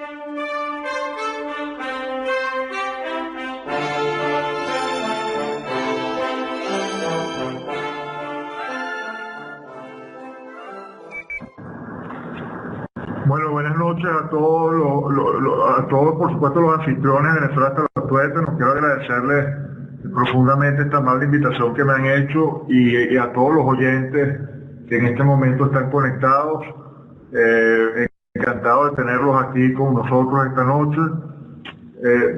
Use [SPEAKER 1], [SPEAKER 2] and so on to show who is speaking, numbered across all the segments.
[SPEAKER 1] Bueno, buenas noches a todos, a todos, por supuesto, los anfitriones de Venezuela hasta los tuetes. Nos quiero agradecerles profundamente esta amable invitación que me han hecho y a todos los oyentes que en este momento están conectados. Encantado de tenerlos aquí con nosotros esta noche.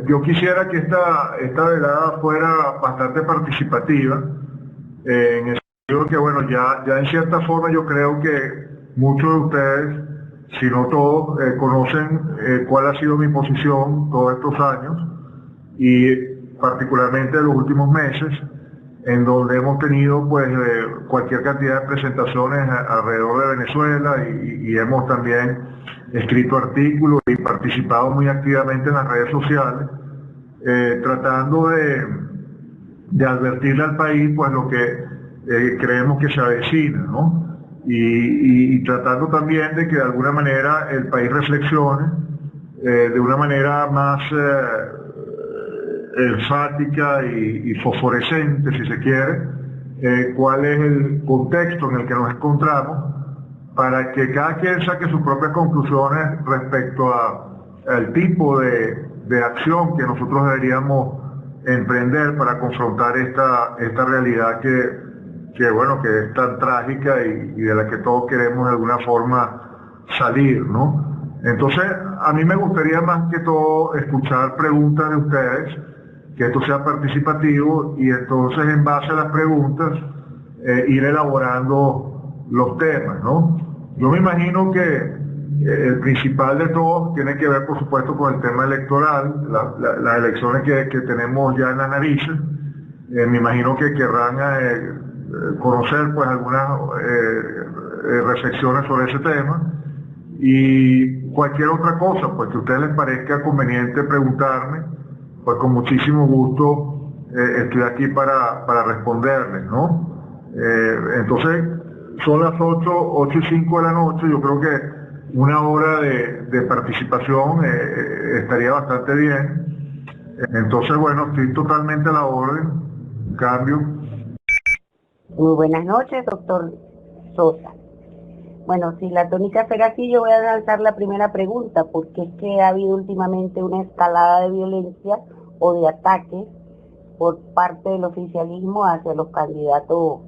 [SPEAKER 1] Yo quisiera que esta velada fuera bastante participativa, en el sentido que, bueno, ya en cierta forma yo creo que muchos de ustedes, si no todos, conocen cuál ha sido mi posición todos estos años y particularmente en los últimos meses, en donde hemos tenido pues cualquier cantidad de presentaciones alrededor de Venezuela y hemos también escrito artículos y participado muy activamente en las redes sociales, tratando de advertirle al país pues lo que creemos que se avecina, ¿no? Y tratando también de que de alguna manera el país reflexione de una manera más enfática y fosforescente, si se quiere, cuál es el contexto en el que nos encontramos, para que cada quien saque sus propias conclusiones respecto al tipo de acción que nosotros deberíamos emprender para confrontar esta realidad que bueno, que es tan trágica y de la que todos queremos de alguna forma salir, ¿no? Entonces, a mí me gustaría más que todo escuchar preguntas de ustedes, que esto sea participativo y entonces en base a las preguntas ir elaborando los temas, ¿no? Yo me imagino que el principal de todos tiene que ver, por supuesto, con el tema electoral, las elecciones que tenemos ya en las narices. Me imagino que querrán conocer pues algunas reflexiones sobre ese tema y cualquier otra cosa pues que a ustedes les parezca conveniente preguntarme, pues con muchísimo gusto estoy aquí para responderles, ¿no? Entonces son las 8:05 de la noche. Yo creo que una hora de participación estaría bastante bien. Entonces, bueno, estoy totalmente a la orden. Cambio.
[SPEAKER 2] Muy buenas noches, doctor Sosa. Bueno, si la tónica será así, yo voy a lanzar la primera pregunta, porque es que ha habido últimamente una escalada de violencia o de ataques por parte del oficialismo hacia los candidatos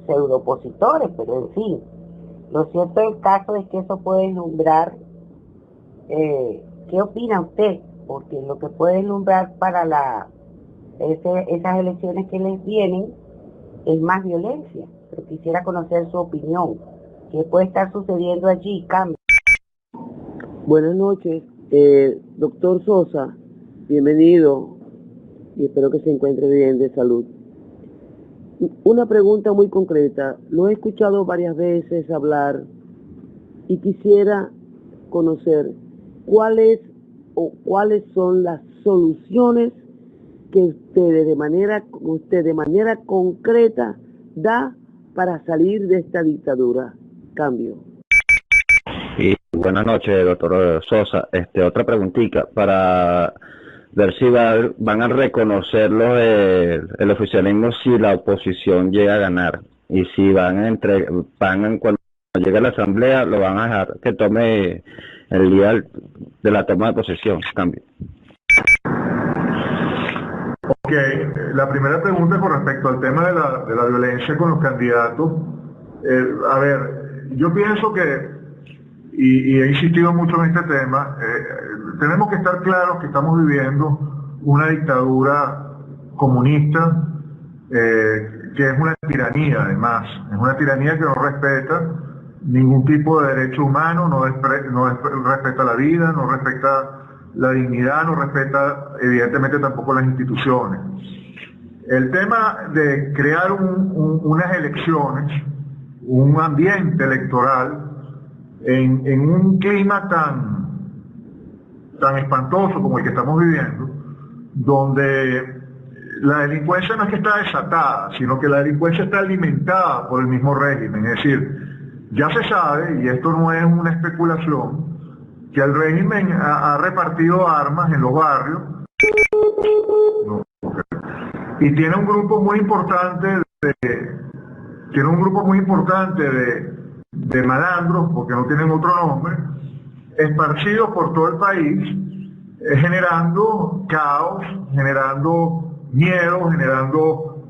[SPEAKER 2] pseudoopositores, pero en fin, lo cierto del caso es que eso puede deslumbrar. ¿Qué opina usted? Porque lo que puede deslumbrar para esas elecciones que les vienen es más violencia, pero quisiera conocer su opinión. ¿Qué puede estar sucediendo allí? Cambio.
[SPEAKER 3] Buenas noches, doctor Sosa, bienvenido y espero que se encuentre bien de salud. Una pregunta muy concreta, lo he escuchado varias veces hablar y quisiera conocer cuáles son las soluciones que usted de manera concreta da para salir de esta dictadura. Cambio.
[SPEAKER 4] Y buenas noches, doctor Sosa. Otra preguntita para ver si van a reconocerlo el oficialismo si la oposición llega a ganar, y si cuando llegue a la asamblea lo van a dejar que tome el día de la toma de posesión. Cambio.
[SPEAKER 1] Ok, la primera pregunta con respecto al tema de la violencia con los candidatos. A ver, yo pienso que, y he insistido mucho en este tema, tenemos que estar claros que estamos viviendo una dictadura comunista, que es una tiranía además, es una tiranía que no respeta ningún tipo de derecho humano, no respeta la vida, no respeta la dignidad, no respeta evidentemente tampoco las instituciones. El tema de crear unas elecciones, un ambiente electoral en un clima tan espantoso como el que estamos viviendo, donde la delincuencia no es que está desatada, sino que la delincuencia está alimentada por el mismo régimen. Es decir, ya se sabe, y esto no es una especulación, que el régimen ha repartido armas en los barrios. No, okay. Y tiene un grupo muy importante de malandros, porque no tienen otro nombre, esparcidos por todo el país, generando caos, generando miedo, generando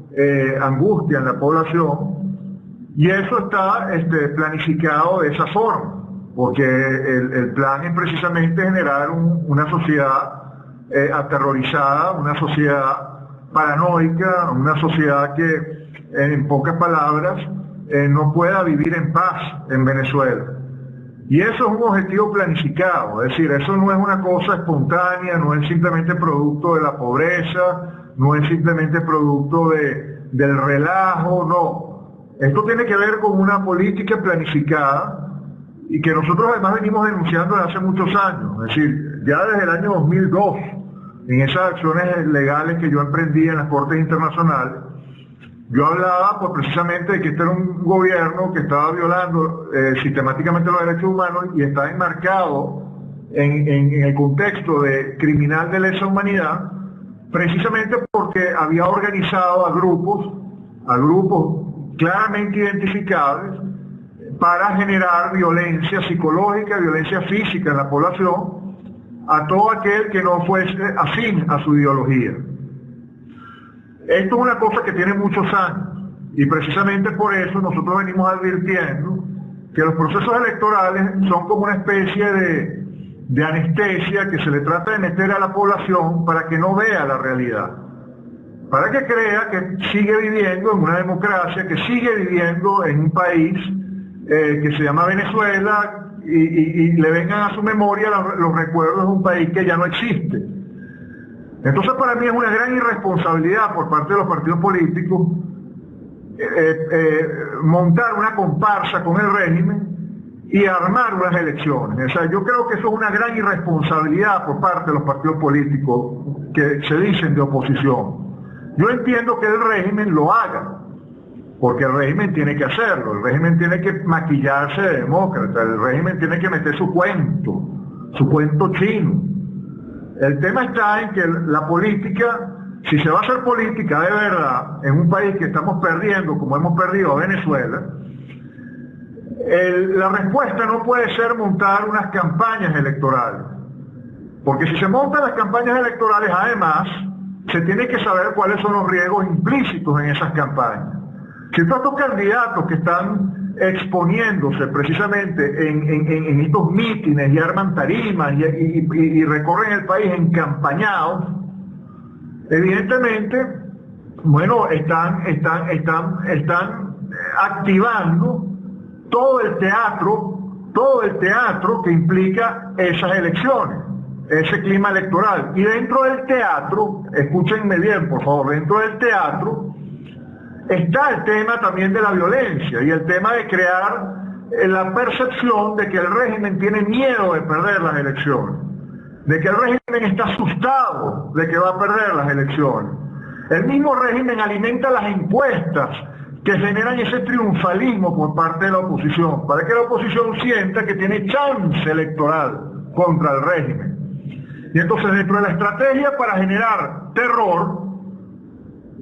[SPEAKER 1] angustia en la población, y eso está planificado de esa forma, porque el plan es precisamente generar una sociedad aterrorizada, una sociedad paranoica, una sociedad que, en pocas palabras, no pueda vivir en paz en Venezuela. Y eso es un objetivo planificado, es decir, eso no es una cosa espontánea, no es simplemente producto de la pobreza, no es simplemente producto del relajo, no. Esto tiene que ver con una política planificada y que nosotros además venimos denunciando desde hace muchos años, es decir, ya desde el año 2002, en esas acciones legales que yo emprendí en las Cortes Internacionales, yo hablaba pues precisamente de que este era un gobierno que estaba violando sistemáticamente los derechos humanos y está enmarcado en el contexto de criminal de lesa humanidad, precisamente porque había organizado a grupos claramente identificables para generar violencia psicológica, violencia física en la población, a todo aquel que no fuese afín a su ideología. Esto es una cosa que tiene muchos años y precisamente por eso nosotros venimos advirtiendo que los procesos electorales son como una especie de anestesia que se le trata de meter a la población para que no vea la realidad, para que crea que sigue viviendo en una democracia, que sigue viviendo en un país que se llama Venezuela y le vengan a su memoria los recuerdos de un país que ya no existe. Entonces para mí es una gran irresponsabilidad por parte de los partidos políticos montar una comparsa con el régimen y armar unas elecciones. O sea, yo creo que eso es una gran irresponsabilidad por parte de los partidos políticos que se dicen de oposición. Yo entiendo que el régimen lo haga, porque el régimen tiene que hacerlo, el régimen tiene que maquillarse de demócrata, el régimen tiene que meter su cuento chino. El tema está en que la política, si se va a hacer política de verdad, en un país que estamos perdiendo, como hemos perdido a Venezuela, la respuesta no puede ser montar unas campañas electorales. Porque si se montan las campañas electorales, además, se tiene que saber cuáles son los riesgos implícitos en esas campañas. Si todos estos candidatos que están exponiéndose precisamente en estos mítines y arman tarimas y recorren el país encampañados, evidentemente, bueno, están activando todo el teatro que implica esas elecciones, ese clima electoral. Y dentro del teatro, escúchenme bien, por favor, dentro del teatro está el tema también de la violencia y el tema de crear la percepción de que el régimen tiene miedo de perder las elecciones, de que el régimen está asustado de que va a perder las elecciones. El mismo régimen alimenta las encuestas que generan ese triunfalismo por parte de la oposición, para que la oposición sienta que tiene chance electoral contra el régimen. Y entonces dentro de la estrategia para generar terror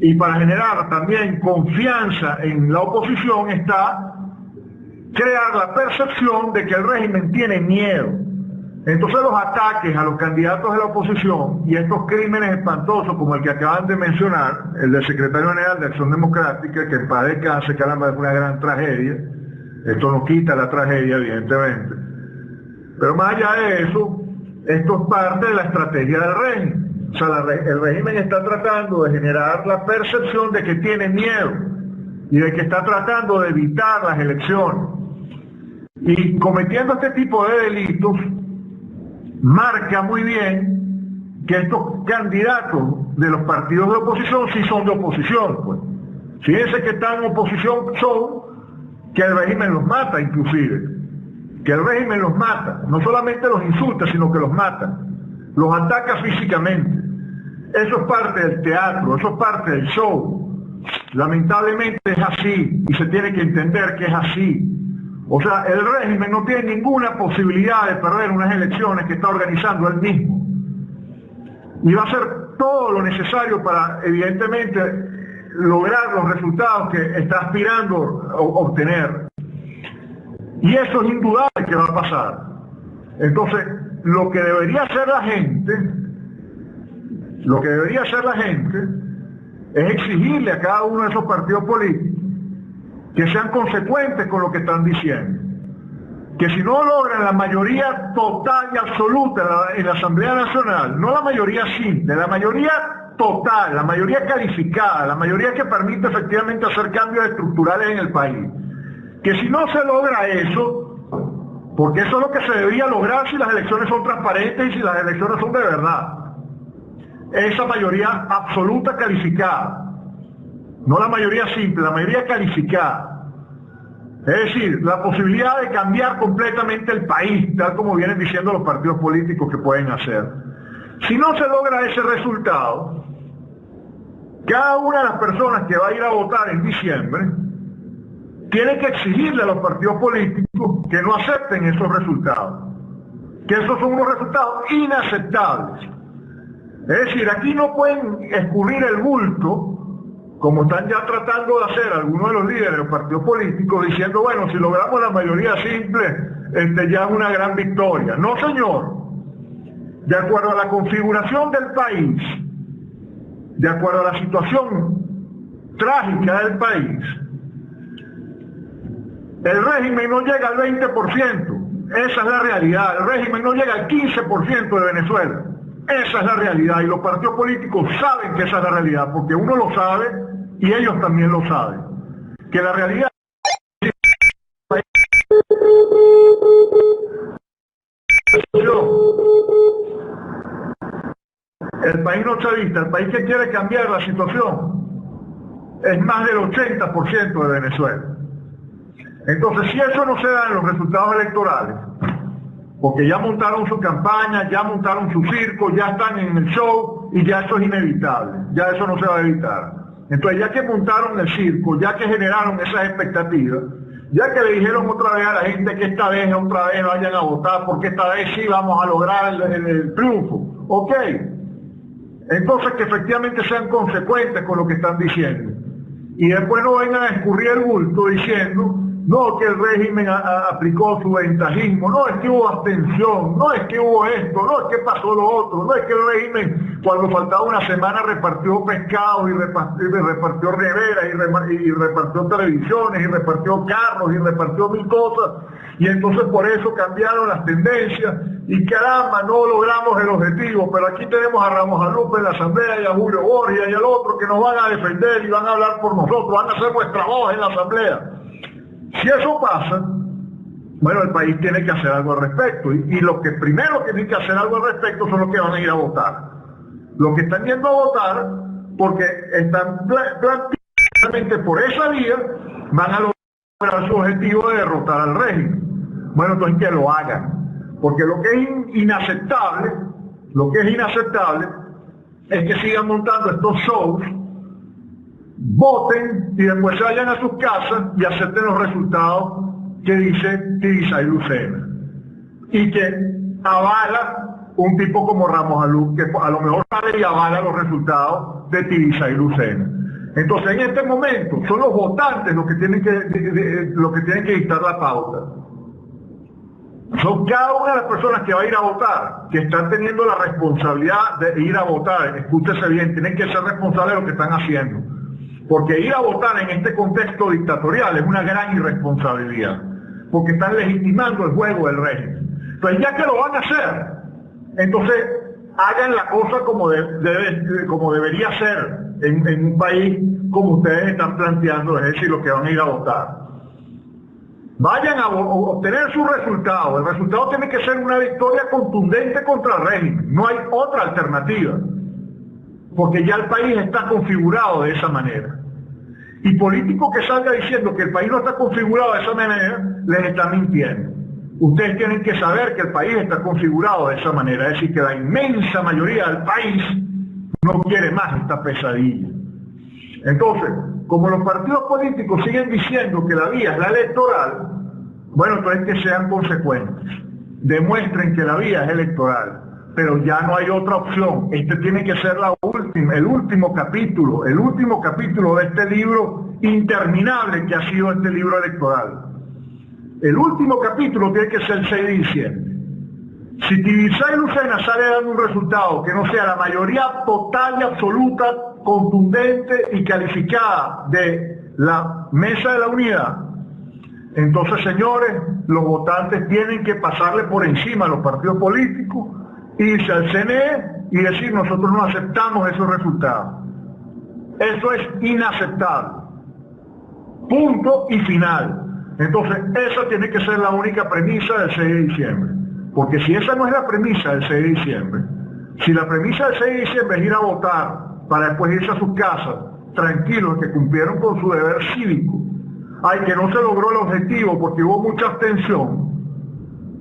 [SPEAKER 1] y para generar también confianza en la oposición está crear la percepción de que el régimen tiene miedo. Entonces los ataques a los candidatos de la oposición y estos crímenes espantosos como el que acaban de mencionar, el del secretario general de Acción Democrática, que en paz descanse, caramba, es una gran tragedia, esto no quita la tragedia evidentemente, pero más allá de eso, esto es parte de la estrategia del régimen. O sea, el régimen está tratando de generar la percepción de que tiene miedo y de que está tratando de evitar las elecciones. Y cometiendo este tipo de delitos, marca muy bien que estos candidatos de los partidos de oposición sí son de oposición. Pues. Fíjense que están en oposición son que el régimen los mata inclusive. Que el régimen los mata. No solamente los insulta, sino que los mata. Los ataca físicamente. Eso es parte del teatro, eso es parte del show. Lamentablemente es así y se tiene que entender que es así. O sea, el régimen no tiene ninguna posibilidad de perder unas elecciones que está organizando él mismo. Y va a hacer todo lo necesario para, evidentemente, lograr los resultados que está aspirando a obtener. Y eso es indudable que va a pasar. Entonces, lo que debería hacer la gente es exigirle a cada uno de esos partidos políticos que sean consecuentes con lo que están diciendo. Que si no logran la mayoría total y absoluta en la Asamblea Nacional, no la mayoría simple, la mayoría total, la mayoría calificada, la mayoría que permite efectivamente hacer cambios estructurales en el país, que si no se logra eso, porque eso es lo que se debería lograr si las elecciones son transparentes y si las elecciones son de verdad, esa mayoría absoluta calificada, no la mayoría simple, la mayoría calificada. Es decir, la posibilidad de cambiar completamente el país, tal como vienen diciendo los partidos políticos que pueden hacer. Si no se logra ese resultado, cada una de las personas que va a ir a votar en diciembre tiene que exigirle a los partidos políticos que no acepten esos resultados, que esos son unos resultados inaceptables. Es decir, aquí no pueden escurrir el bulto, como están ya tratando de hacer algunos de los líderes de los partidos políticos, diciendo, bueno, si logramos la mayoría simple, ya es una gran victoria. No, señor. De acuerdo a la configuración del país, de acuerdo a la situación trágica del país, el régimen no llega al 20%. Esa es la realidad. El régimen no llega al 15% de Venezuela. Esa es la realidad. Y los partidos políticos saben que esa es la realidad, porque uno lo sabe y ellos también lo saben. Que la realidad el país no chavista, el país que quiere cambiar la situación, es más del 80% de Venezuela. Entonces, si eso no se da en los resultados electorales, porque ya montaron su campaña, ya montaron su circo, ya están en el show y ya eso es inevitable, ya eso no se va a evitar. Entonces, ya que montaron el circo, ya que generaron esas expectativas, ya que le dijeron otra vez a la gente que esta vez vayan a votar, porque esta vez sí vamos a lograr el triunfo, ok. Entonces, que efectivamente sean consecuentes con lo que están diciendo. Y después no vengan a escurrir el bulto diciendo, no, que el régimen aplicó su ventajismo, no, es que hubo abstención, no, es que hubo esto, no, es que pasó lo otro, no, es que el régimen cuando faltaba una semana repartió pescado y repartió neveras y repartió televisiones y repartió carros y repartió mil cosas, y entonces por eso cambiaron las tendencias y caramba, no logramos el objetivo, pero aquí tenemos a Ramos Alupe en la Asamblea y a Julio Borgia y al otro que nos van a defender y van a hablar por nosotros, van a hacer nuestra voz en la Asamblea. Si eso pasa, bueno, el país tiene que hacer algo al respecto. Y los que primero tienen que hacer algo al respecto son los que van a ir a votar. Los que están yendo a votar, porque están planteadamente por esa vía, van a lograr su objetivo de derrotar al régimen. Bueno, entonces que lo hagan. Porque lo que es inaceptable es que sigan montando estos shows, voten y después se vayan a sus casas y acepten los resultados que dice Tibisay Lucena y que avala un tipo como Ramos Alup, que a lo mejor sabe y avala los resultados de Tibisay Lucena. Entonces en este momento son los votantes los que tienen que dictar la pauta. Son cada una de las personas que va a ir a votar, que están teniendo la responsabilidad de ir a votar. Escúchese bien, tienen que ser responsables de lo que están haciendo. Porque ir a votar en este contexto dictatorial es una gran irresponsabilidad, porque están legitimando el juego del régimen. Entonces, ya que lo van a hacer, entonces hagan la cosa como debería ser en un país como ustedes están planteando, es decir, los que van a ir a votar. Vayan a obtener su resultado. El resultado tiene que ser una victoria contundente contra el régimen. No hay otra alternativa, porque ya el país está configurado de esa manera. Y político que salga diciendo que el país no está configurado de esa manera, les está mintiendo. Ustedes tienen que saber que el país está configurado de esa manera, es decir, que la inmensa mayoría del país no quiere más esta pesadilla. Entonces, como los partidos políticos siguen diciendo que la vía es la electoral, Bueno, entonces que sean consecuentes. Demuestren que la vía es electoral, pero ya no hay otra opción. Este tiene que ser el último capítulo de este libro interminable que ha sido este libro electoral. El último capítulo tiene que ser el 6 de diciembre. Si Tibisay Lucena sale dando un resultado que no sea la mayoría total y absoluta, contundente y calificada de la Mesa de la Unidad, entonces, señores, los votantes tienen que pasarle por encima a los partidos políticos, irse al CNE y decir: nosotros no aceptamos esos resultados. Eso es inaceptable. Punto y final. Entonces, esa tiene que ser la única premisa del 6 de diciembre. Porque si esa no es la premisa del 6 de diciembre, si la premisa del 6 de diciembre es ir a votar para después irse a sus casas, tranquilos, que cumplieron con su deber cívico, ay, que no se logró el objetivo porque hubo mucha abstención,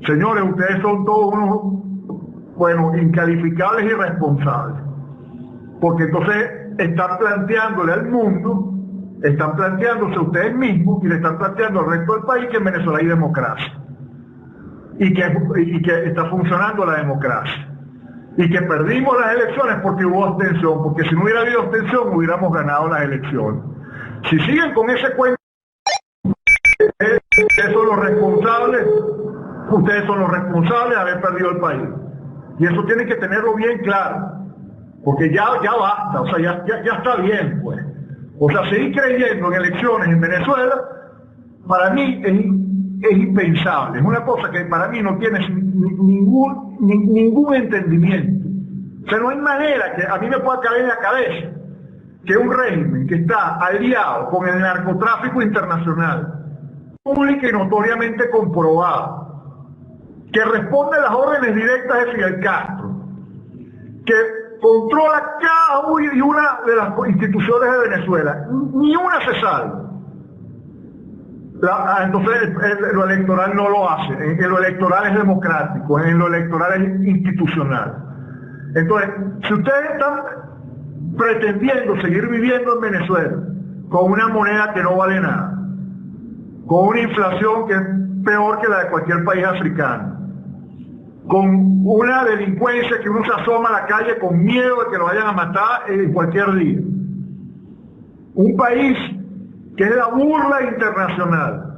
[SPEAKER 1] señores, ustedes son todos unos, bueno, incalificables y irresponsables. Porque entonces están planteándole al mundo, están planteándose a ustedes mismos y le están planteando al resto del país que en Venezuela hay democracia. Y que está funcionando la democracia. Y que perdimos las elecciones porque hubo abstención, porque si no hubiera habido abstención hubiéramos ganado las elecciones. Si siguen con ese cuento, ustedes son los responsables de haber perdido el país. Y eso tienen que tenerlo bien claro, porque ya basta, o sea, ya está bien, pues. O sea, seguir creyendo en elecciones en Venezuela, para mí es impensable, es una cosa que para mí no tiene ningún entendimiento. O sea, no hay manera que a mí me pueda caer en la cabeza que un régimen que está aliado con el narcotráfico internacional, pública y notoriamente comprobado, que responde a las órdenes directas de Fidel Castro, que controla cada una de las instituciones de Venezuela, ni una se salva. Entonces lo electoral no lo hace, lo electoral es democrático, lo electoral es institucional. Entonces, si ustedes están pretendiendo seguir viviendo en Venezuela con una moneda que no vale nada, con una inflación que es peor que la de cualquier país africano, con una delincuencia que uno se asoma a la calle con miedo de que lo vayan a matar en cualquier día, un país que es la burla internacional,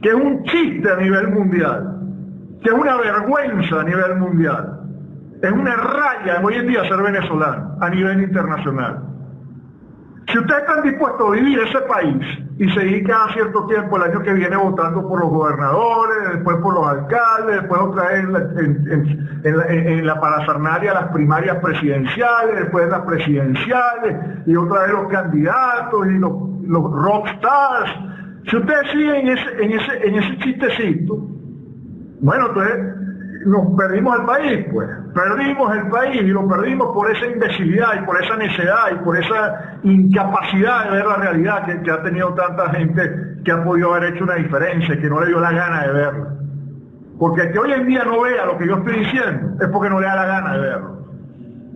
[SPEAKER 1] que es un chiste a nivel mundial, que es una vergüenza a nivel mundial, es una raya hoy en día ser venezolano a nivel internacional. Si ustedes están dispuestos a vivir ese país y seguir cada cierto tiempo el año que viene votando por los gobernadores, después por los alcaldes, después otra vez en la parafernalia las primarias presidenciales, después las presidenciales y otra vez los candidatos y los rockstars, si ustedes siguen en ese chistecito, bueno, entonces nos perdimos el país, pues. Perdimos el país y lo perdimos por esa imbecilidad y por esa necedad y por esa incapacidad de ver la realidad que ha tenido tanta gente que ha podido haber hecho una diferencia y que no le dio la gana de verla. Porque el que hoy en día no vea lo que yo estoy diciendo es porque no le da la gana de verlo.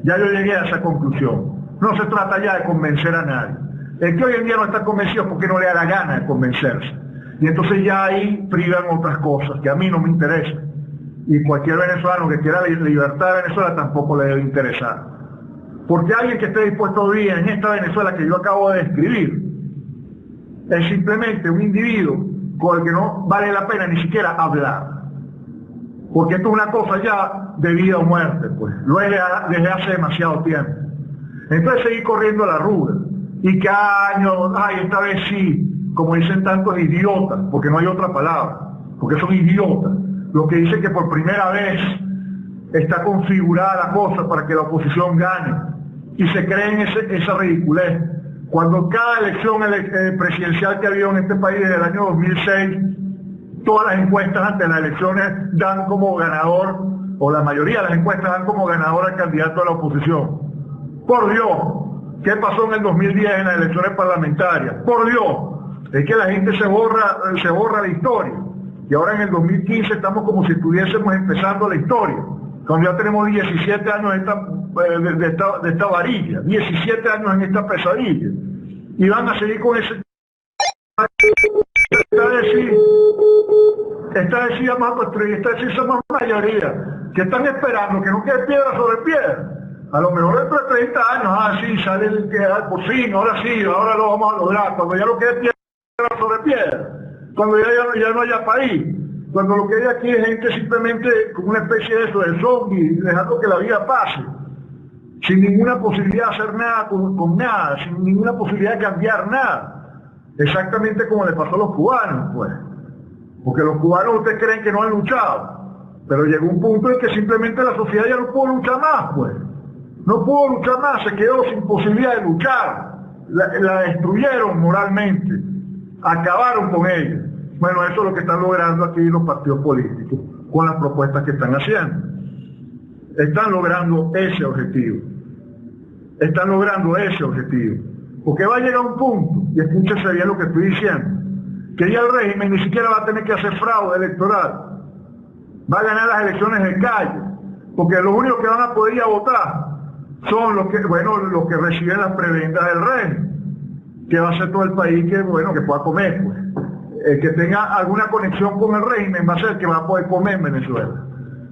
[SPEAKER 1] Ya yo llegué a esa conclusión. No se trata ya de convencer a nadie. El que hoy en día no está convencido es porque no le da la gana de convencerse. Y entonces ya ahí privan otras cosas que a mí no me interesan. Y cualquier venezolano que quiera la libertad de Venezuela tampoco le debe interesar. Porque alguien que esté dispuesto a vivir en esta Venezuela que yo acabo de describir es simplemente un individuo con el que no vale la pena ni siquiera hablar. Porque esto es una cosa ya de vida o muerte, pues. Lo es desde hace demasiado tiempo. Entonces seguir corriendo a la ruda. Y cada año, ay, esta vez sí, como dicen tantos idiotas, porque no hay otra palabra, porque son idiotas. Lo que dice que por primera vez está configurada la cosa para que la oposición gane y se creen esa ridiculez. Cuando cada elección presidencial que ha habido en este país desde el año 2006, todas las encuestas antes de las elecciones dan como ganador, o la mayoría de las encuestas dan como ganador al candidato de la oposición. Por Dios, ¿qué pasó en el 2010 en las elecciones parlamentarias? Por Dios, es que la gente se borra la historia. Y ahora en el 2015 estamos como si estuviésemos empezando la historia, cuando ya tenemos 17 años de esta varilla, 17 años en esta pesadilla. Y van a seguir con ese... esta vez sí vamos a construir, esta vez sí somos mayoría, que están esperando que no quede piedra sobre piedra. A lo mejor dentro de 30 años, sí, sale el que, por fin, ahora sí, ahora lo vamos a lograr, cuando ya no quede piedra sobre piedra, cuando ya no haya país, cuando lo que hay aquí es gente simplemente como una especie de eso, de zombie, dejando que la vida pase, sin ninguna posibilidad de hacer nada con nada, sin ninguna posibilidad de cambiar nada, exactamente como le pasó a los cubanos, pues. Porque los cubanos ustedes creen que no han luchado, pero llegó un punto en que simplemente la sociedad ya no pudo luchar más, pues. No pudo luchar más, se quedó sin posibilidad de luchar. La destruyeron moralmente, acabaron con ella. Bueno, eso es lo que están logrando aquí los partidos políticos, con las propuestas que están haciendo. Están logrando ese objetivo. Están logrando ese objetivo. Porque va a llegar un punto, y escúchese bien lo que estoy diciendo, que ya el régimen ni siquiera va a tener que hacer fraude electoral. Va a ganar las elecciones de calle, porque los únicos que van a poder ir a votar son los que reciben las prebendas del régimen, que va a ser todo el país que pueda comer, pues. El que tenga alguna conexión con el régimen va a ser el que va a poder comer en Venezuela.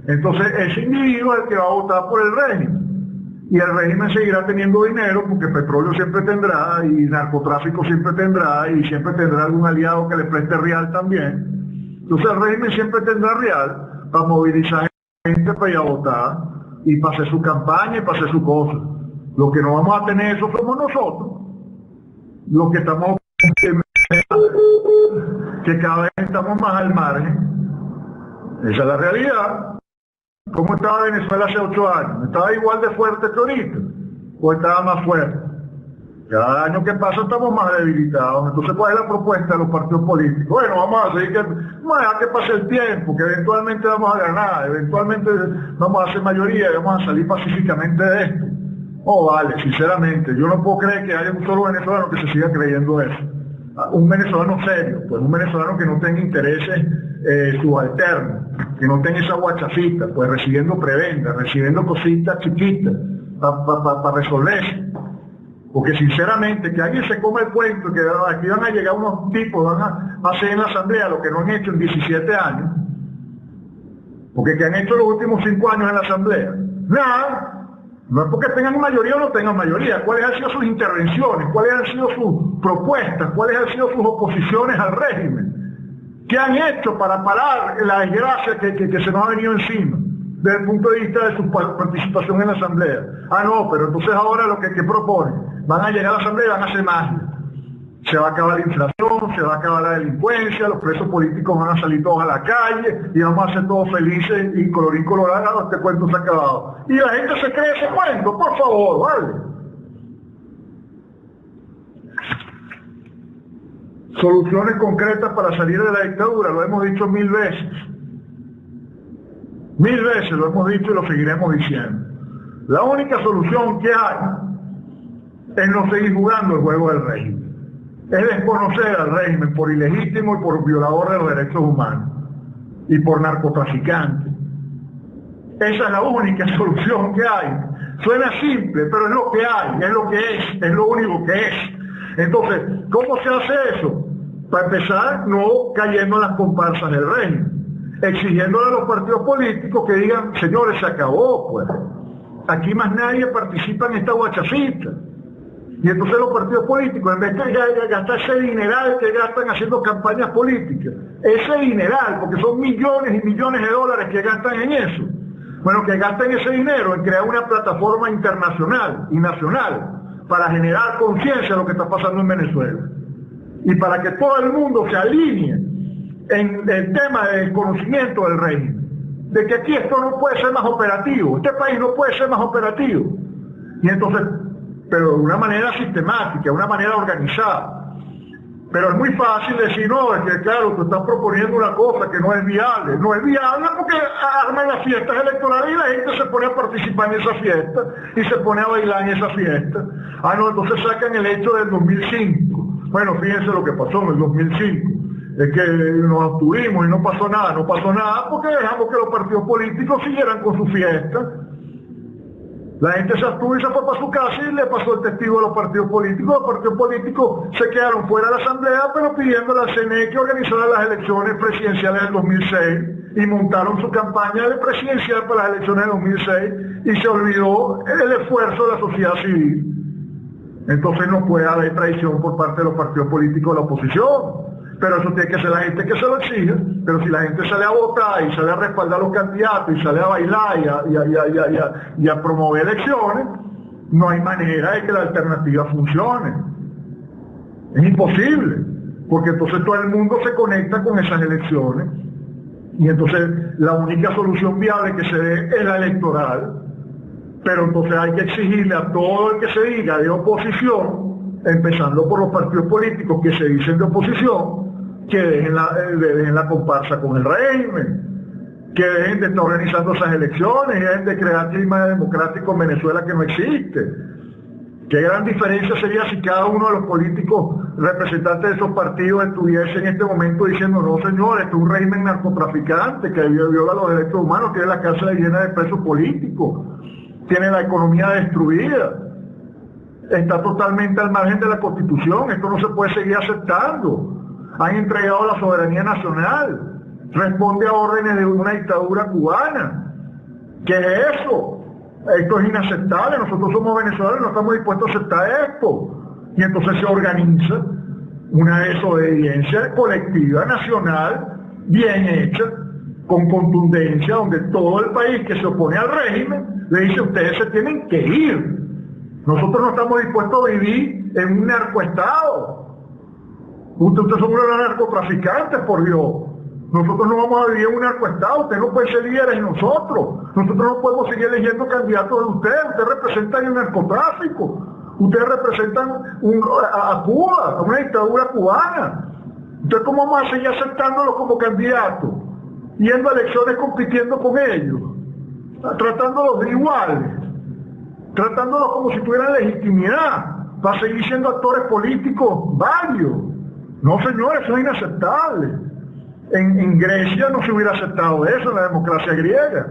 [SPEAKER 1] Entonces ese individuo es el que va a votar por el régimen. Y el régimen seguirá teniendo dinero porque petróleo siempre tendrá y narcotráfico siempre tendrá y siempre tendrá algún aliado que le preste real también. Entonces el régimen siempre tendrá real para movilizar gente para ir a votar y para hacer su campaña y para hacer su cosa. Lo que no vamos a tener eso somos nosotros. Los que estamos que cada vez estamos más al margen. Esa es la realidad. ¿Cómo estaba Venezuela hace 8 años? ¿Estaba igual de fuerte que ahorita? ¿O estaba más fuerte? Cada año que pasa estamos más debilitados. Entonces, ¿cuál es la propuesta de los partidos políticos? Bueno, vamos a dejar que pase el tiempo, que eventualmente vamos a ganar, eventualmente vamos a hacer mayoría y vamos a salir pacíficamente de esto. Oh, vale, sinceramente, yo no puedo creer que haya un solo venezolano que se siga creyendo eso. Un venezolano serio, pues un venezolano que no tenga intereses subalternos, que no tenga esa guachafita, pues recibiendo prebendas, recibiendo cositas chiquitas para resolverse. Porque sinceramente que alguien se come el cuento, que aquí van a llegar unos tipos, van a hacer en la asamblea lo que no han hecho en 17 años, porque ¿qué han hecho los últimos 5 años en la asamblea? Nada. No es porque tengan mayoría o no tengan mayoría. ¿Cuáles han sido sus intervenciones? ¿Cuáles han sido sus propuestas? ¿Cuáles han sido sus oposiciones al régimen? ¿Qué han hecho para parar la desgracia que se nos ha venido encima? Desde el punto de vista de su participación en la asamblea. Ah, no, pero entonces ahora lo que proponen, van a llegar a la asamblea y van a hacer magia. Se va a acabar la inflación, se va a acabar la delincuencia, los presos políticos van a salir todos a la calle y vamos a ser todos felices y colorín colorado, este cuento se ha acabado. Y la gente se cree ese cuento, por favor, ¿vale? Soluciones concretas para salir de la dictadura, lo hemos dicho 1000 veces. 1000 veces lo hemos dicho y lo seguiremos diciendo. La única solución que hay es no seguir jugando el juego del régimen. Es desconocer al régimen por ilegítimo y por violador de los derechos humanos y por narcotraficante. Esa es la única solución que hay. Suena simple, pero es lo que hay, es lo que es lo único que es. Entonces, ¿cómo se hace eso? Para empezar, no cayendo en las comparsas del régimen, exigiéndole a los partidos políticos que digan, señores, se acabó, pues. Aquí más nadie participa en esta guachafita. Y entonces los partidos políticos, en vez de gastar ese dineral que gastan haciendo campañas políticas, ese dineral, porque son millones y millones de dólares que gastan en eso, bueno, que gasten ese dinero en crear una plataforma internacional y nacional para generar conciencia de lo que está pasando en Venezuela. Y para que todo el mundo se alinee en el tema del conocimiento del régimen, de que aquí esto no puede ser más operativo, este país no puede ser más operativo. Y entonces, pero de una manera sistemática, de una manera organizada. Pero es muy fácil decir, no, es que claro, tú estás proponiendo una cosa que no es viable. No es viable porque arman las fiestas electorales y la gente se pone a participar en esa fiesta y se pone a bailar en esa fiesta. Ah, no, entonces sacan el hecho del 2005. Bueno, fíjense lo que pasó en el 2005. Es que nos abstuvimos y no pasó nada. No pasó nada porque dejamos que los partidos políticos siguieran con su fiesta. La gente se abstuvo y se fue para su casa y le pasó el testigo a los partidos políticos. Los partidos políticos se quedaron fuera de la asamblea, pero pidiendo a la CNE que organizara las elecciones presidenciales del 2006 y montaron su campaña de presidencial para las elecciones del 2006 y se olvidó el esfuerzo de la sociedad civil. Entonces no puede haber traición por parte de los partidos políticos de la oposición. Pero eso tiene que ser la gente que se lo exige. Pero si la gente sale a votar y sale a respaldar a los candidatos y sale a bailar y a promover elecciones, no hay manera de que la alternativa funcione. Es imposible, porque entonces todo el mundo se conecta con esas elecciones y entonces la única solución viable que se dé es la electoral. Pero entonces hay que exigirle a todo el que se diga de oposición, empezando por los partidos políticos que se dicen de oposición, que dejen la comparsa con el régimen, que dejen de estar organizando esas elecciones, dejen de crear clima democrático en Venezuela que no existe. Qué gran diferencia sería si cada uno de los políticos representantes de esos partidos estuviese en este momento diciendo: no señores, esto es un régimen narcotraficante que viola los derechos humanos, tiene la cárcel llena de presos políticos, tiene la economía destruida, está totalmente al margen de la Constitución, esto no se puede seguir aceptando. Han entregado la soberanía nacional, responde a órdenes de una dictadura cubana. ¿Qué es eso? Esto es inaceptable, nosotros somos venezolanos y no estamos dispuestos a aceptar esto. Y entonces se organiza una desobediencia colectiva, nacional, bien hecha, con contundencia, donde todo el país que se opone al régimen le dice: ustedes se tienen que ir. Nosotros no estamos dispuestos a vivir en un narcoestado. Ustedes son unos narcotraficantes, por Dios. Nosotros no vamos a vivir en un narcoestado. Ustedes no pueden ser líderes de nosotros. Nosotros no podemos seguir eligiendo candidatos de ustedes. Ustedes representan el narcotráfico. Ustedes representan a Cuba, a una dictadura cubana. Entonces, ¿cómo vamos a seguir aceptándolos como candidatos? Yendo a elecciones compitiendo con ellos, tratándolos de iguales, tratándolos como si tuvieran legitimidad para seguir siendo actores políticos válidos. No, señores, eso es inaceptable. En Grecia no se hubiera aceptado eso, en la democracia griega.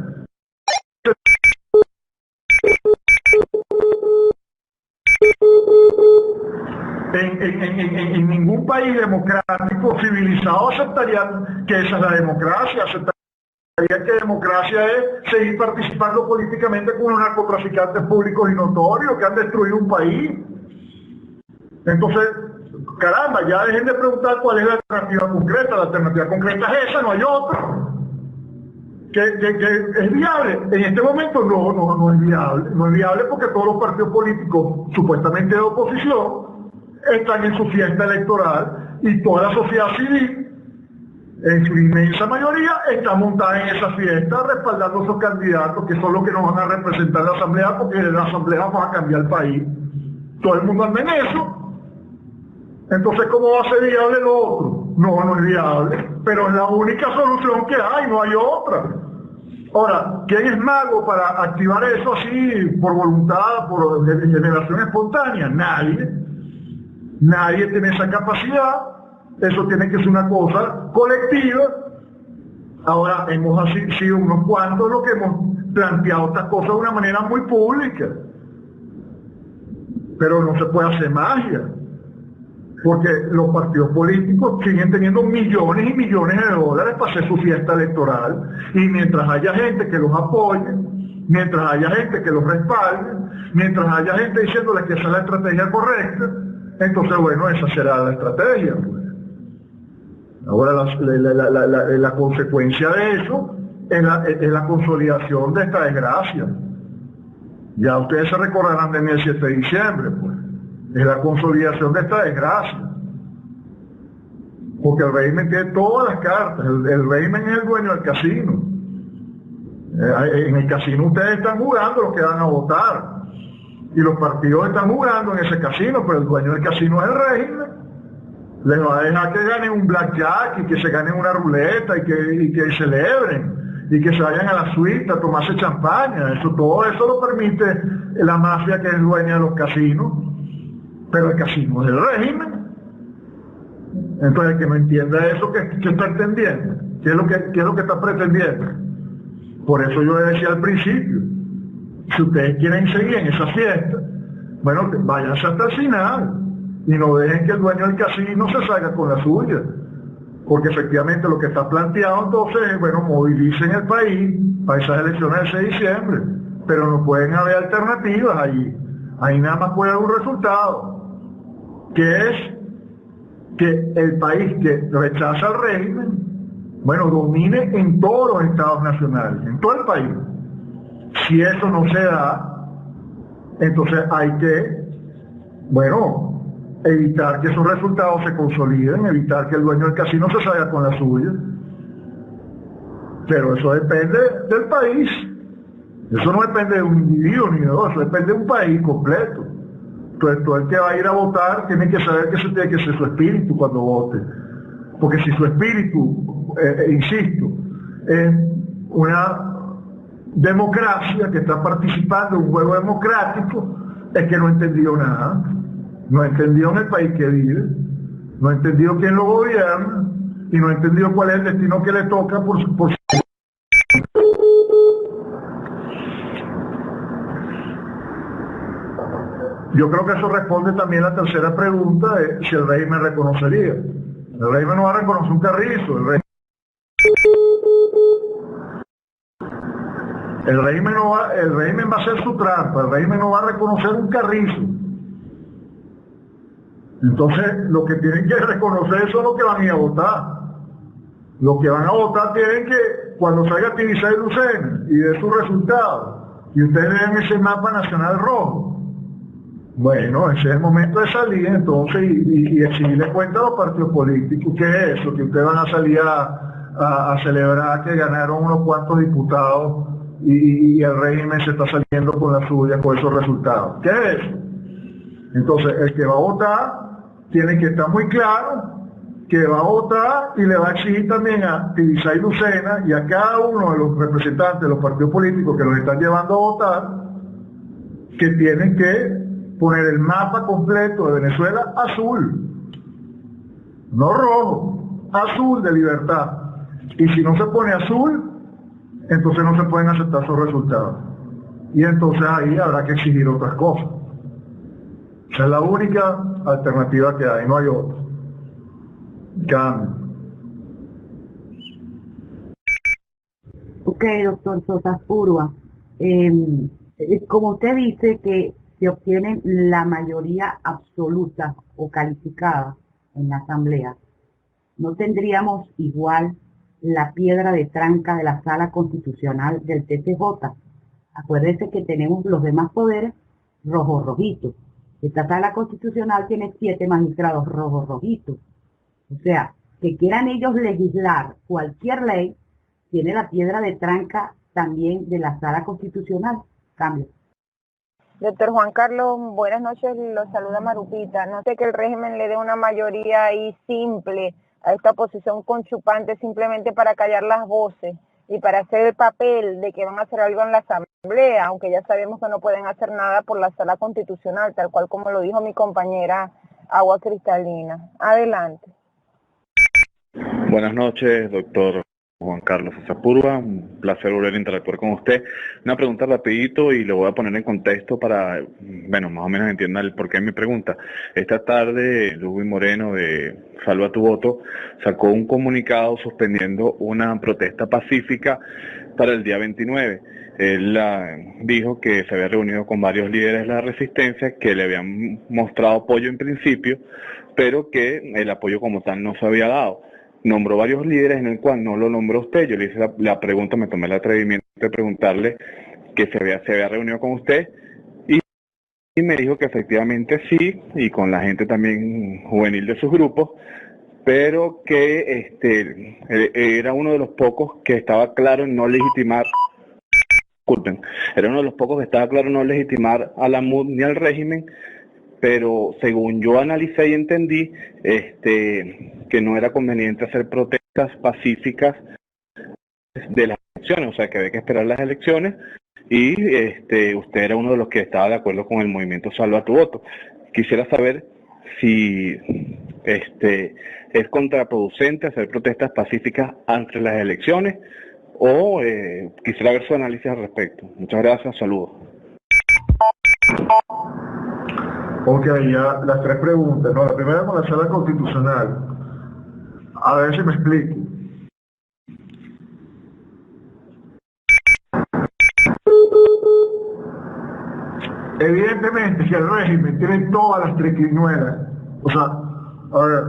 [SPEAKER 1] En ningún país democrático civilizado aceptarían que esa es la democracia, aceptarían que democracia es seguir participando políticamente con unos narcotraficantes públicos y notorios que han destruido un país. Entonces, caramba, ya dejen de preguntar cuál es la alternativa concreta. La alternativa concreta es esa, no hay otra. Que es viable. En este momento no es viable. No es viable porque todos los partidos políticos supuestamente de oposición están en su fiesta electoral y toda la sociedad civil, en su inmensa mayoría, está montada en esa fiesta respaldando a esos candidatos que son los que nos van a representar en la asamblea, porque en la asamblea vamos a cambiar el país. Todo el mundo anda en eso. Entonces, ¿cómo va a ser viable lo otro? No es viable, pero es la única solución que hay, no hay otra. Ahora, ¿quién es mago para activar eso así por voluntad, por generación espontánea? Nadie tiene esa capacidad. Eso tiene que ser una cosa colectiva. Ahora, hemos sido unos cuantos los que hemos planteado estas cosas de una manera muy pública. Pero no se puede hacer magia. Porque los partidos políticos siguen teniendo millones y millones de dólares para hacer su fiesta electoral. Y mientras haya gente que los apoye, mientras haya gente que los respalde, mientras haya gente diciéndoles que esa es la estrategia correcta, entonces, bueno, esa será la estrategia. Pues. Ahora, la consecuencia de eso es la consolidación de esta desgracia. Ya ustedes se recordarán de mí el 7 de diciembre, pues. Es la consolidación de esta desgracia. Porque el régimen tiene todas las cartas. El régimen es el dueño del casino. En el casino ustedes están jugando los que van a votar. Y los partidos están jugando en ese casino, pero el dueño del casino es el régimen. Les va a dejar que ganen un blackjack y que se ganen una ruleta y que celebren y que se vayan a la suite a tomarse champaña. Todo eso lo permite la mafia que es dueña de los casinos. Pero el casino es el régimen. Entonces el que no entienda eso, ¿qué está entendiendo? ¿Qué es lo que está pretendiendo? Por eso yo decía al principio, si ustedes quieren seguir en esa fiesta, bueno, váyanse hasta el final y no dejen que el dueño del casino se salga con la suya. Porque efectivamente lo que está planteado entonces es, bueno, movilicen el país para esas elecciones del 6 de diciembre, pero no pueden haber alternativas allí. Ahí nada más puede haber un resultado, que es que el país que rechaza el régimen, bueno, domine en todos los estados nacionales, en todo el país. Si eso no se da, entonces hay que, bueno, evitar que esos resultados se consoliden, evitar que el dueño del casino se salga con la suya. Pero eso depende del país. Eso no depende de un individuo ni de dos, eso depende de un país completo. Entonces todo el que va a ir a votar tiene que saber que eso tiene que ser su espíritu cuando vote. Porque si su espíritu, insisto, es una democracia que está participando en un juego democrático, es que no ha entendido nada. No ha entendido en el país que vive, no ha entendido quién lo gobierna y no ha entendido cuál es el destino que le toca por su... Yo creo que eso responde también a la tercera pregunta de si el régimen reconocería. El régimen no va a reconocer un carrizo, el régimen va a hacer su trampa, el régimen no va a reconocer un carrizo. Entonces, lo que tienen que reconocer son los que van a ir a votar. Los que van a votar tienen que, cuando salga Tibisay y Lucena y de sus resultados, y ustedes vean ese mapa nacional rojo, bueno, ese es el momento de salir entonces y exigirle cuenta a los partidos políticos. ¿Qué es eso? Que ustedes van a salir a celebrar que ganaron unos cuantos diputados y el régimen se está saliendo con la suya con esos resultados. ¿Qué es eso? Entonces, el que va a votar tiene que estar muy claro que va a votar y le va a exigir también a Tibisay Lucena y a cada uno de los representantes de los partidos políticos que los están llevando a votar, que tienen que poner el mapa completo de Venezuela azul, no rojo, azul de libertad. Y si no se pone azul, entonces no se pueden aceptar esos resultados. Y entonces ahí habrá que exigir otras cosas. Esa es la única alternativa que hay, no hay otra. Cambio.
[SPEAKER 2] Ok, doctor Sosa Purua. Como usted dice que se obtiene la mayoría absoluta o calificada en la Asamblea, ¿no tendríamos igual la piedra de tranca de la Sala Constitucional del TCJ? Acuérdese que tenemos los demás poderes rojo-rojitos. Esta Sala Constitucional tiene 7 magistrados rojo-rojitos. O sea, que quieran ellos legislar cualquier ley, tiene la piedra de tranca también de la Sala Constitucional. Cambio.
[SPEAKER 5] Doctor Juan Carlos, buenas noches, lo saluda Marupita. No sé que el régimen le dé una mayoría ahí simple a esta oposición conchupante simplemente para callar las voces y para hacer el papel de que van a hacer algo en la Asamblea, aunque ya sabemos que no pueden hacer nada por la Sala Constitucional, tal cual como lo dijo mi compañera Agua Cristalina. Adelante.
[SPEAKER 6] Buenas noches, doctor Juan Carlos Sosa Purua, un placer volver a interactuar con usted. Una pregunta rapidito y lo voy a poner en contexto para, bueno, más o menos entienda el porqué de mi pregunta. Esta tarde, Luis Moreno de Salva tu Voto sacó un comunicado suspendiendo una protesta pacífica para el día 29. Él dijo que se había reunido con varios líderes de la resistencia que le habían mostrado apoyo en principio, pero que el apoyo como tal no se había dado. Nombró varios líderes en el cual no lo nombró usted. Yo le hice la pregunta, me tomé el atrevimiento de preguntarle que se había reunido con usted y me dijo que efectivamente sí, y con la gente también juvenil de sus grupos, pero que era uno de los pocos que estaba claro en no legitimar, era uno de los pocos que estaba claro en no legitimar a la MUD ni al régimen, pero según yo analicé y entendí, que no era conveniente hacer protestas pacíficas de las elecciones, o sea que había que esperar las elecciones, y usted era uno de los que estaba de acuerdo con el movimiento Salva tu Voto. Quisiera saber si es contraproducente hacer protestas pacíficas antes de las elecciones, o quisiera ver su análisis al respecto. Muchas gracias, saludos.
[SPEAKER 1] Ok, ya las tres preguntas, ¿no? La primera con la sala constitucional. A ver si me explico. Evidentemente que el régimen tiene todas las triquiñuelas. O sea, a ver,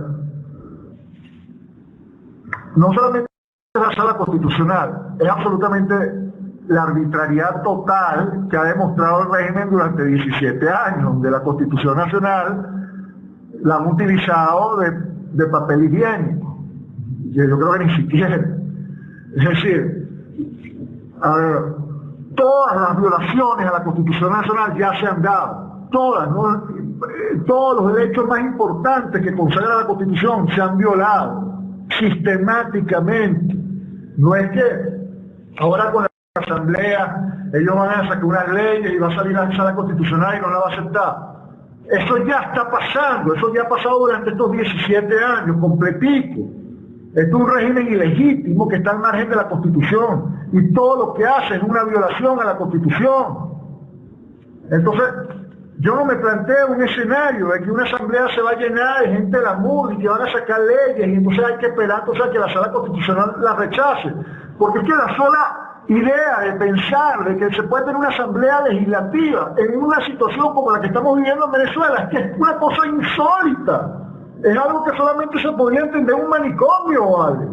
[SPEAKER 1] no solamente la sala constitucional, es absolutamente la arbitrariedad total que ha demostrado el régimen durante 17 años, donde la Constitución Nacional la han utilizado de papel higiénico. Yo creo que ni siquiera. Es decir, a ver, todas las violaciones a la Constitución Nacional ya se han dado, todas, ¿no? Todos los derechos más importantes que consagra la Constitución se han violado sistemáticamente. No es que ahora con la Asamblea ellos van a sacar unas leyes y va a salir a la sala constitucional y no la va a aceptar. Eso ya está pasando, eso ya ha pasado durante estos 17 años, completico. Esto es un régimen ilegítimo que está al margen de la Constitución y todo lo que hace es una violación a la Constitución. Entonces, yo no me planteo un escenario de que una asamblea se va a llenar de gente de la MUD y que van a sacar leyes y entonces hay que esperar entonces, que la sala constitucional la rechace. Porque es que la sola idea de pensar de que se puede tener una asamblea legislativa en una situación como la que estamos viviendo en Venezuela es que es una cosa insólita. Es algo que solamente se podría entender en un manicomio, ¿vale?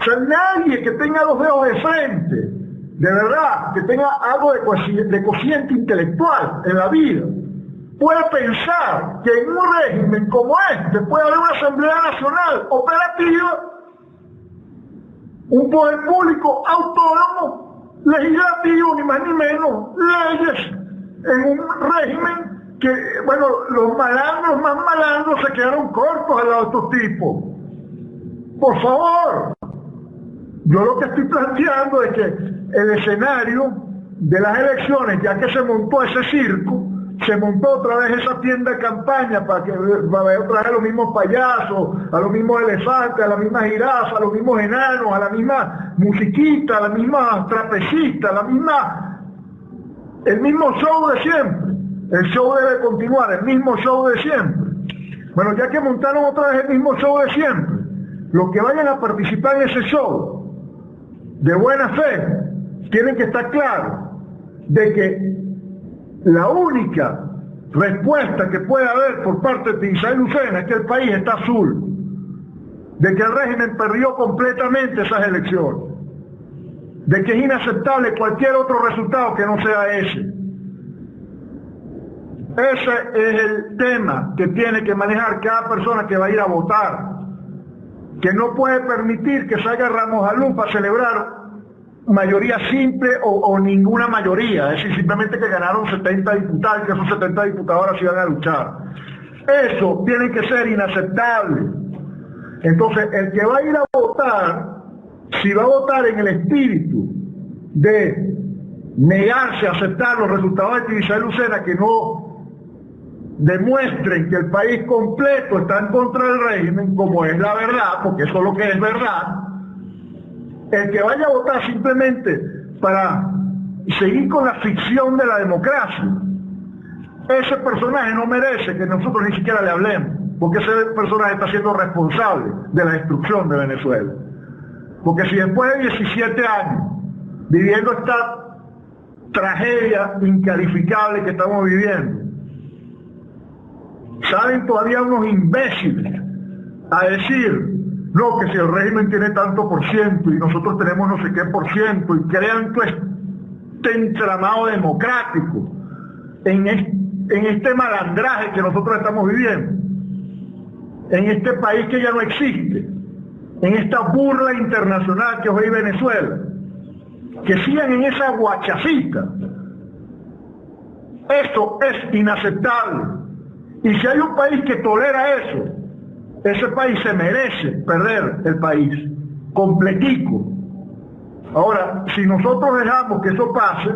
[SPEAKER 1] O sea, nadie que tenga los dedos de frente, de verdad, que tenga algo de cociente intelectual en la vida, puede pensar que en un régimen como este puede haber una Asamblea Nacional operativa, un poder público autónomo, legislativo, ni más ni menos, leyes, en un régimen que, bueno, los malandros más malandros se quedaron cortos al lado de estos tipos. Por favor, yo lo que estoy planteando es que el escenario de las elecciones, ya que se montó ese circo, se montó otra vez esa tienda de campaña para que va a ver otra vez a los mismos payasos, a los mismos elefantes, a las mismas jirafas, a los mismos enanos, a la misma musiquita, a la misma trapecista, el mismo show de siempre. El show debe continuar, el mismo show de siempre. Bueno, ya que montaron otra vez el mismo show de siempre, los que vayan a participar en ese show, de buena fe, tienen que estar claros de que la única respuesta que puede haber por parte de Isabel Lucena es que el país está azul, de que el régimen perdió completamente esas elecciones, de que es inaceptable cualquier otro resultado que no sea ese. Ese es el tema que tiene que manejar cada persona que va a ir a votar, que no puede permitir que salga Ramos Alum para celebrar mayoría simple o ninguna mayoría, es decir, simplemente que ganaron 70 diputados y que esos 70 diputados ahora sí van a luchar. Eso tiene que ser inaceptable. Entonces, el que va a ir a votar, si va a votar en el espíritu de negarse a aceptar los resultados de Isabel Lucena, que no demuestren que el país completo está en contra del régimen, como es la verdad, porque eso es lo que es verdad, el que vaya a votar simplemente para seguir con la ficción de la democracia, ese personaje no merece que nosotros ni siquiera le hablemos, porque ese personaje está siendo responsable de la destrucción de Venezuela. Porque si después de 17 años, viviendo esta tragedia incalificable que estamos viviendo, salen todavía unos imbéciles a decir, no, que si el régimen tiene tanto por ciento y nosotros tenemos no sé qué por ciento, y crean todo este entramado democrático en este malandraje que nosotros estamos viviendo, en este país que ya no existe, en esta burla internacional que es hoy Venezuela, que sigan en esa guachafita. Eso es inaceptable. Y si hay un país que tolera eso, ese país se merece perder el país, completico. Ahora, si nosotros dejamos que eso pase,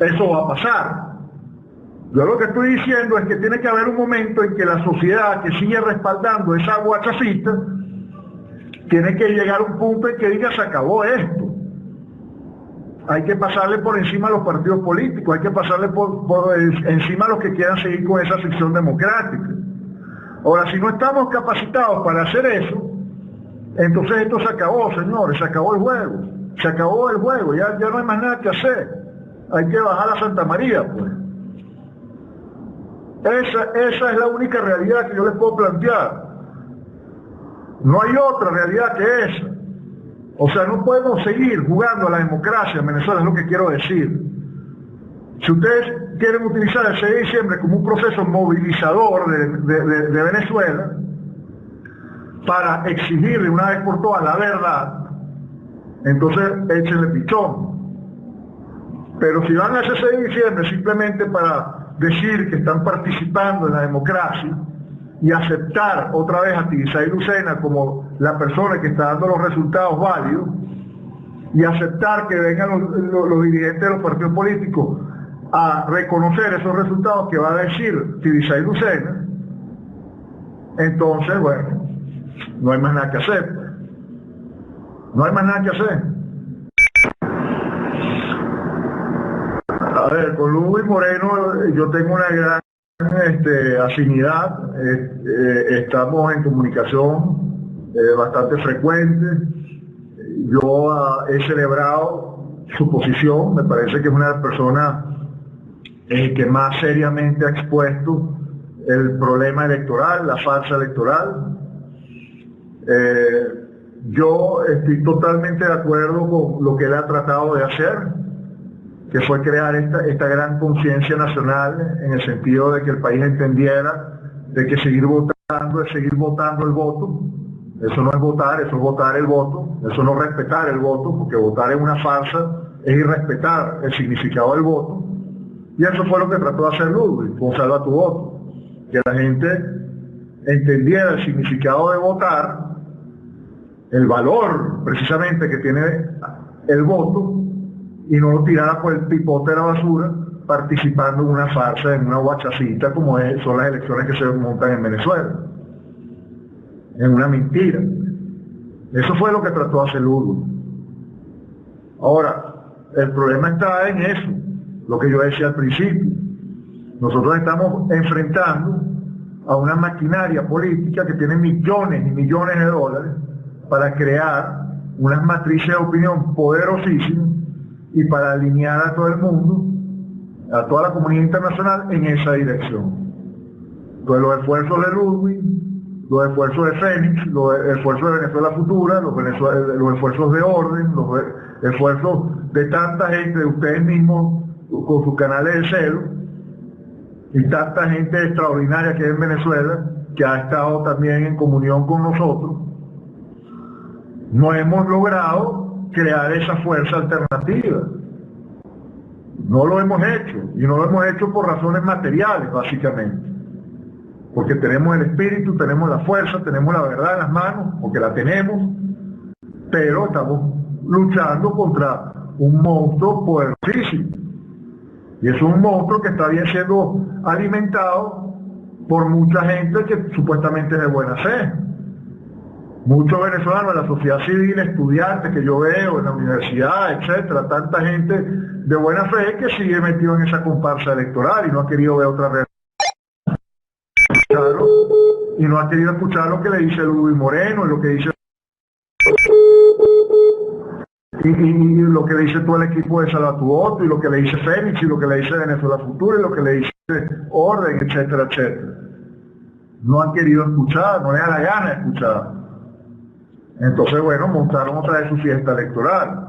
[SPEAKER 1] eso va a pasar. Yo lo que estoy diciendo es que tiene que haber un momento en que la sociedad que sigue respaldando esa guachafita, tiene que llegar a un punto en que diga, se acabó esto. hay que pasarle por encima a los partidos políticos, hay que pasarle por encima a los que quieran seguir con esa ficción democrática. Ahora, si no estamos capacitados para hacer eso, entonces esto se acabó, señores, se acabó el juego. Se acabó el juego, ya no hay más nada que hacer. Hay que bajar a Santa María, pues. Esa es la única realidad que yo les puedo plantear. No hay otra realidad que esa. O sea, no podemos seguir jugando a la democracia en Venezuela, es lo que quiero decir. Si ustedes quieren utilizar el 6 de diciembre como un proceso movilizador de Venezuela, para exigirle una vez por todas la verdad, entonces échenle pichón. Pero si van a ese 6 de diciembre simplemente para decir que están participando en la democracia y aceptar otra vez a Tibisay Lucena como la persona que está dando los resultados válidos y aceptar que vengan los dirigentes de los partidos políticos a reconocer esos resultados que va a decir Tibisay Lucena, entonces, bueno, no hay más nada que hacer, pues. No hay más nada que hacer. A ver, con Luis Moreno yo tengo una gran afinidad, estamos en comunicación bastante frecuente. Yo he celebrado su posición, me parece que es una persona que más seriamente ha expuesto el problema electoral, la farsa electoral. Yo estoy totalmente de acuerdo con lo que él ha tratado de hacer, que fue crear esta gran conciencia nacional en el sentido de que el país entendiera de que seguir votando es seguir votando el voto. Eso no es votar, eso es votar el voto, eso no es respetar el voto, porque votar es una farsa, es irrespetar el significado del voto. Y eso fue lo que trató de hacer Ludwig con Salva tu Voto, que la gente entendiera el significado de votar, el valor precisamente que tiene el voto, y no lo tirara por el pipote de la basura participando en una farsa, en una guachacita como son las elecciones que se montan en Venezuela, en una mentira. Eso fue lo que trató de hacer Ludwig. Ahora, el problema está en eso, lo que yo decía al principio. Nosotros estamos enfrentando a una maquinaria política que tiene millones y millones de dólares para crear unas matrices de opinión poderosísimas y para alinear a todo el mundo, a toda la comunidad internacional en esa dirección. Entonces los esfuerzos de Ludwig, los esfuerzos de Fénix, los esfuerzos de Venezuela Futura, los esfuerzos de Orden, los esfuerzos de tanta gente, de ustedes mismos con sus canales de celo, y tanta gente extraordinaria que hay en Venezuela, que ha estado también en comunión con nosotros, no hemos logrado crear esa fuerza alternativa. No lo hemos hecho, y no lo hemos hecho por razones materiales, básicamente. Porque tenemos el espíritu, tenemos la fuerza, tenemos la verdad en las manos, porque la tenemos, pero estamos luchando contra un monstruo poderosísimo. Y es un monstruo que está bien siendo alimentado por mucha gente que supuestamente es de buena fe. Muchos venezolanos de la sociedad civil, estudiantes que yo veo en la universidad, etcétera, tanta gente de buena fe que sigue metido en esa comparsa electoral y no ha querido ver otra realidad. Y no ha querido escuchar lo que le dice Luis Moreno y lo que dice y lo que le dice todo el equipo de Salva tu Voto y lo que le dice Fénix y lo que le dice Venezuela Futura y lo que le dice Orden, etcétera, etcétera. No han querido escuchar, no les da la gana de escuchar. Entonces, bueno, montaron otra vez su fiesta electoral.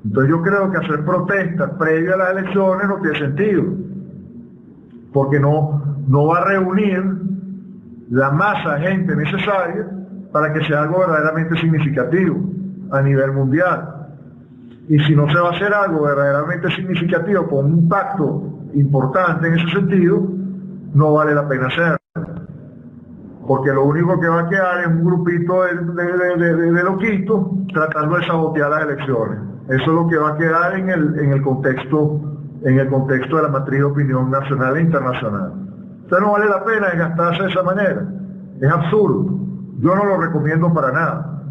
[SPEAKER 1] Entonces yo creo que hacer protestas previa a las elecciones no tiene sentido, porque no va a reunir la masa de gente necesaria para que sea algo verdaderamente significativo a nivel mundial. Y si no se va a hacer algo verdaderamente significativo con un impacto importante en ese sentido, no vale la pena hacerlo. Porque lo único que va a quedar es un grupito de loquitos tratando de sabotear las elecciones. Eso es lo que va a quedar en el contexto de la matriz de opinión nacional e internacional. Entonces no vale la pena desgastarse de esa manera. Es absurdo. Yo no lo recomiendo para nada.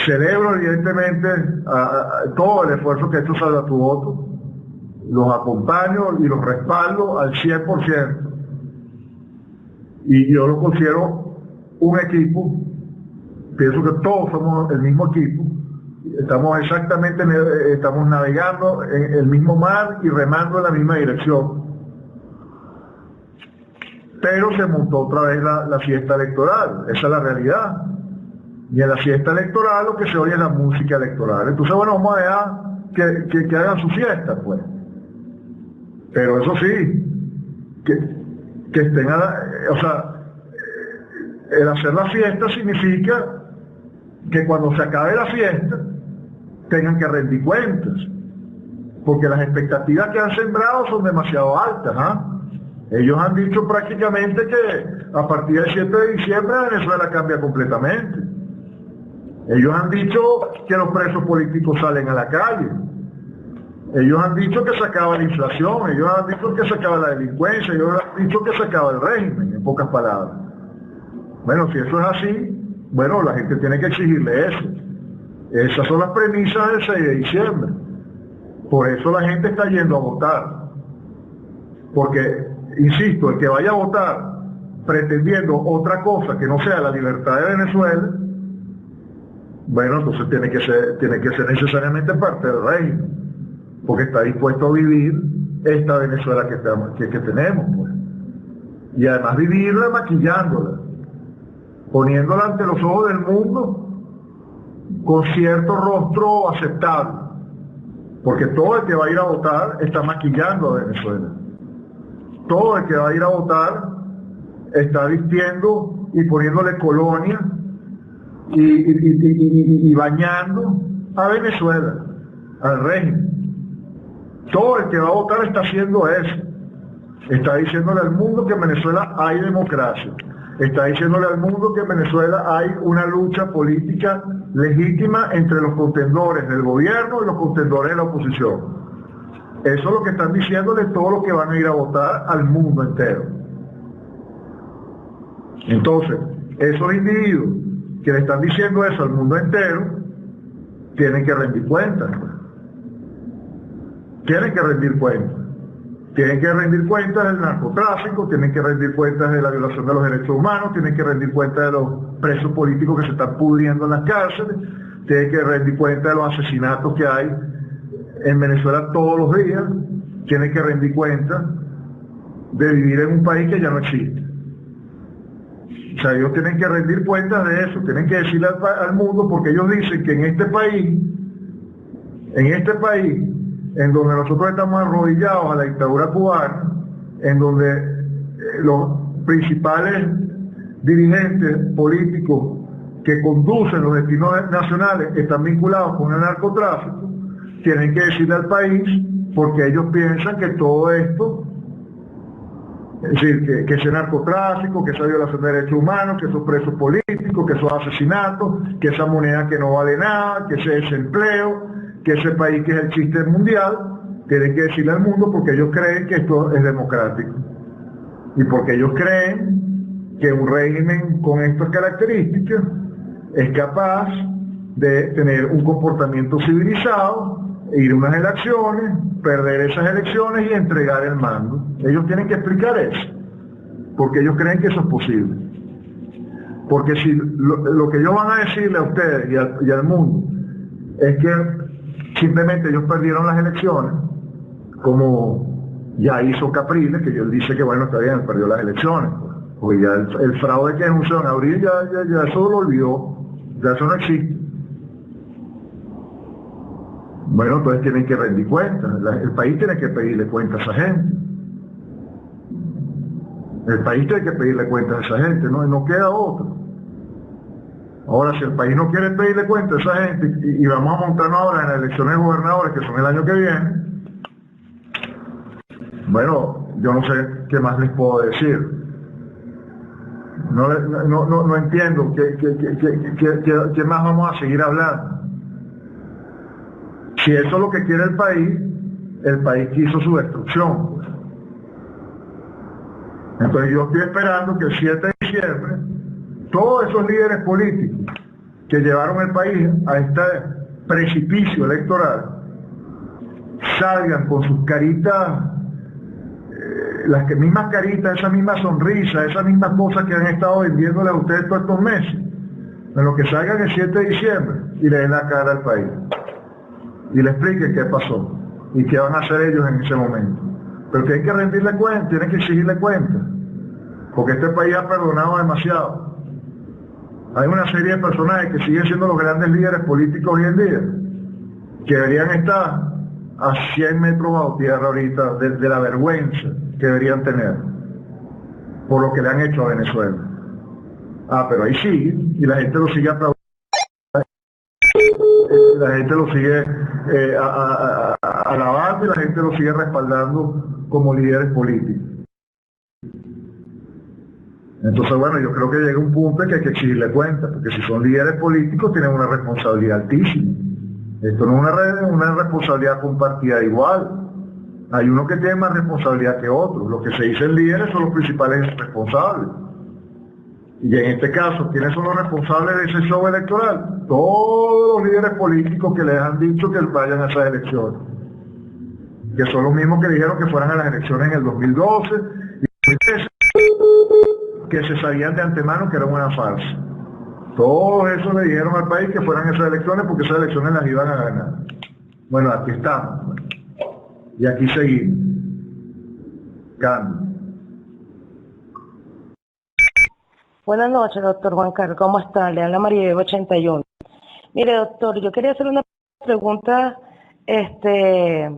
[SPEAKER 1] celebro evidentemente todo el esfuerzo que ha hecho Salvatruoto, los acompaño y los respaldo al 100%. Y yo lo considero un equipo, pienso que todos somos el mismo equipo, estamos navegando en el mismo mar y remando en la misma dirección. Pero se montó otra vez la fiesta electoral, esa es la realidad. Y en la fiesta electoral lo que se oye es la música electoral. Entonces, bueno, vamos a dejar que hagan su fiesta, pues. Pero eso sí, que estén el hacer la fiesta significa que cuando se acabe la fiesta tengan que rendir cuentas, porque las expectativas que han sembrado son demasiado altas, ¿ah? Ellos han dicho prácticamente que a partir del 7 de diciembre Venezuela cambia completamente. Ellos han dicho que los presos políticos salen a la calle. Ellos han dicho que se acaba la inflación, ellos han dicho que se acaba la delincuencia, ellos han dicho que se acaba el régimen, en pocas palabras. Bueno, si eso es así, bueno, la gente tiene que exigirle eso. Esas son las premisas del 6 de diciembre. Por eso la gente está yendo a votar. Porque, insisto, el que vaya a votar pretendiendo otra cosa que no sea la libertad de Venezuela, bueno, entonces tiene que ser necesariamente parte del régimen, porque está dispuesto a vivir esta Venezuela que tenemos, pues. Y además vivirla maquillándola, poniéndola ante los ojos del mundo con cierto rostro aceptable, porque todo el que va a ir a votar está maquillando a Venezuela. Todo el que va a ir a votar está vistiendo y poniéndole colonia y bañando a Venezuela, al régimen. Todo el que va a votar está haciendo eso. Está diciéndole al mundo que en Venezuela hay democracia. Está diciéndole al mundo que en Venezuela hay una lucha política legítima entre los contendores del gobierno y los contendores de la oposición. Eso es lo que están diciéndole todos los que van a ir a votar al mundo entero. Entonces, esos individuos que le están diciendo eso al mundo entero tienen que rendir cuentas. Tienen que rendir cuentas. Tienen que rendir cuentas del narcotráfico, tienen que rendir cuentas de la violación de los derechos humanos, tienen que rendir cuentas de los presos políticos que se están pudriendo en las cárceles, tienen que rendir cuentas de los asesinatos que hay en Venezuela todos los días, tienen que rendir cuentas de vivir en un país que ya no existe. O sea, ellos tienen que rendir cuentas de eso, tienen que decirle al mundo, porque ellos dicen que en este país, en donde nosotros estamos arrodillados a la dictadura cubana, en donde los principales dirigentes políticos que conducen los destinos nacionales están vinculados con el narcotráfico, tienen que decirle al país, porque ellos piensan que todo esto, es decir, que ese narcotráfico, que esa violación de derechos humanos, que esos presos políticos, que esos asesinatos, que esa moneda que no vale nada, que ese desempleo, que ese país que es el chiste mundial, tienen que decirle al mundo porque ellos creen que esto es democrático. Y porque ellos creen que un régimen con estas características es capaz de tener un comportamiento civilizado, ir a unas elecciones, perder esas elecciones y entregar el mando. Ellos tienen que explicar eso, porque ellos creen que eso es posible. Porque si lo que ellos van a decirle a ustedes y al mundo es que simplemente ellos perdieron las elecciones, como ya hizo Capriles, que él dice que bueno, está bien, perdió las elecciones, porque ya el fraude que anunció en abril ya eso lo olvidó, ya eso no existe. Bueno, entonces tienen que rendir cuentas, el país tiene que pedirle cuentas a esa gente. El país tiene que pedirle cuentas a esa gente, no queda otro. Ahora, si el país no quiere pedirle cuenta a esa gente y vamos a montarnos ahora en las elecciones de gobernadores, que son el año que viene, bueno, yo no sé qué más les puedo decir. No entiendo qué más vamos a seguir hablando. Si eso es lo que quiere el país quiso su destrucción. Pues. Entonces yo estoy esperando que el 7 de diciembre todos esos líderes políticos que llevaron el país a este precipicio electoral salgan con sus caritas, mismas caritas, esa misma sonrisa, esas mismas cosas que han estado vendiéndole a ustedes todos estos meses, en lo que salgan el 7 de diciembre y le den la cara al país y le expliquen qué pasó y qué van a hacer ellos en ese momento. Pero que hay que rendirle cuenta, tienen que exigirle cuenta, porque este país ha perdonado demasiado. Hay una serie de personajes que siguen siendo los grandes líderes políticos hoy en día, que deberían estar a 100 metros bajo tierra ahorita de la vergüenza que deberían tener por lo que le han hecho a Venezuela. Pero ahí sigue, y la gente lo sigue aplaudiendo, la gente lo sigue alabando y la gente lo sigue respaldando como líderes políticos. Entonces, bueno, yo creo que llega un punto en que hay que exigirle cuenta, porque si son líderes políticos tienen una responsabilidad altísima. Esto no es una responsabilidad compartida igual. Hay uno que tiene más responsabilidad que otro. Los que se dicen líderes son los principales responsables. Y en este caso, ¿quiénes son los responsables de ese show electoral? Todos los líderes políticos que les han dicho que vayan a esas elecciones. Que son los mismos que dijeron que fueran a las elecciones en el 2012 y 2013, que se sabían de antemano que era una farsa. Todos esos le dijeron al país que fueran esas elecciones porque esas elecciones las iban a ganar. Bueno, aquí estamos. Y aquí seguimos. Cambio.
[SPEAKER 7] Buenas noches, doctor Juan Carlos. ¿Cómo está? Le habla María Eva 81. Mire, doctor, yo quería hacer una pregunta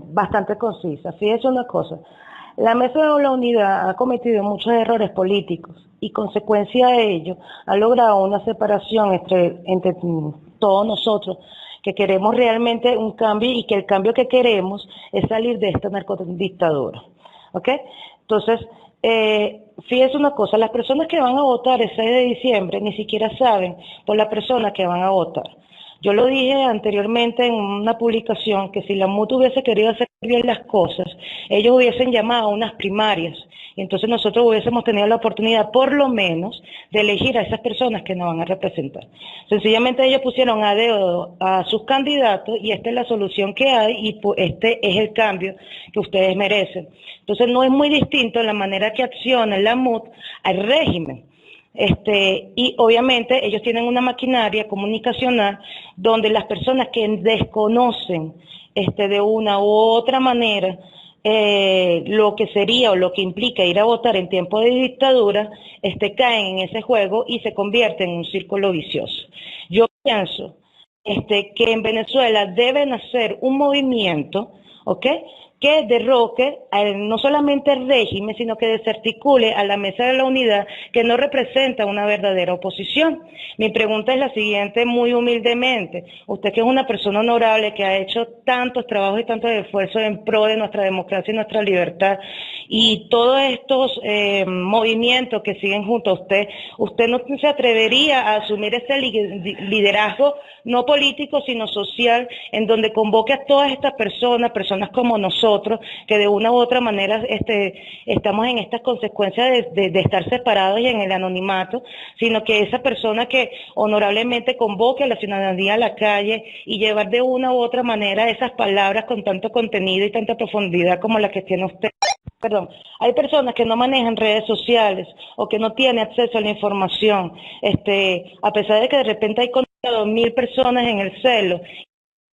[SPEAKER 7] bastante concisa. Fíjese una cosa. La Mesa de la Unidad ha cometido muchos errores políticos y consecuencia de ello ha logrado una separación entre todos nosotros que queremos realmente un cambio y que el cambio que queremos es salir de esta narcodictadura. ¿Ok? Entonces, fíjese una cosa, las personas que van a votar el 6 de diciembre ni siquiera saben por la persona que van a votar. Yo lo dije anteriormente en una publicación que si la MUT hubiese querido hacer bien las cosas, ellos hubiesen llamado a unas primarias y entonces nosotros hubiésemos tenido la oportunidad por lo menos de elegir a esas personas que nos van a representar. Sencillamente ellos pusieron a dedo a sus candidatos y esta es la solución que hay y este es el cambio que ustedes merecen. Entonces no es muy distinto la manera que acciona la MUT al régimen. Y obviamente ellos tienen una maquinaria comunicacional donde las personas que desconocen de una u otra manera lo que sería o lo que implica ir a votar en tiempo de dictadura, caen en ese juego y se convierten en un círculo vicioso. Yo pienso que en Venezuela deben hacer un movimiento, ¿ok?, que derroque no solamente el régimen, sino que desarticule a la Mesa de la Unidad, que no representa una verdadera oposición. Mi pregunta es la siguiente, muy humildemente. Usted que es una persona honorable, que ha hecho tantos trabajos y tantos esfuerzos en pro de nuestra democracia y nuestra libertad, y todos estos movimientos que siguen junto a usted no se atrevería a asumir ese liderazgo, no político, sino social, en donde convoque a todas estas personas como nosotros, que de una u otra manera estamos en estas consecuencias de estar separados y en el anonimato, sino que esa persona que honorablemente convoque a la ciudadanía a la calle y llevar de una u otra manera esas palabras con tanto contenido y tanta profundidad como la que tiene usted. Perdón, hay personas que no manejan redes sociales o que no tienen acceso a la información, a pesar de que de repente hay 2.000 personas en el celo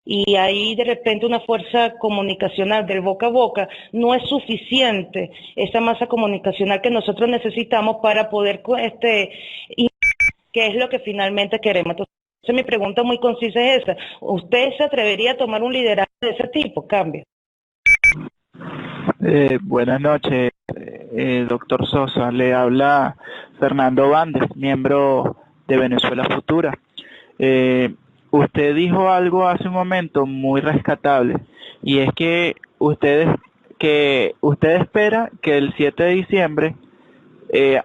[SPEAKER 7] y ahí de repente una fuerza comunicacional del boca a boca, no es suficiente esa masa comunicacional que nosotros necesitamos para poder, que es lo que finalmente queremos. Entonces mi pregunta muy concisa es esa, ¿usted se atrevería a tomar un liderazgo de ese tipo? Cambio.
[SPEAKER 8] Buenas noches, doctor Sosa. Le habla Fernando Bandes, miembro de Venezuela Futura. Usted dijo algo hace un momento muy rescatable, y es que usted espera que el 7 de diciembre,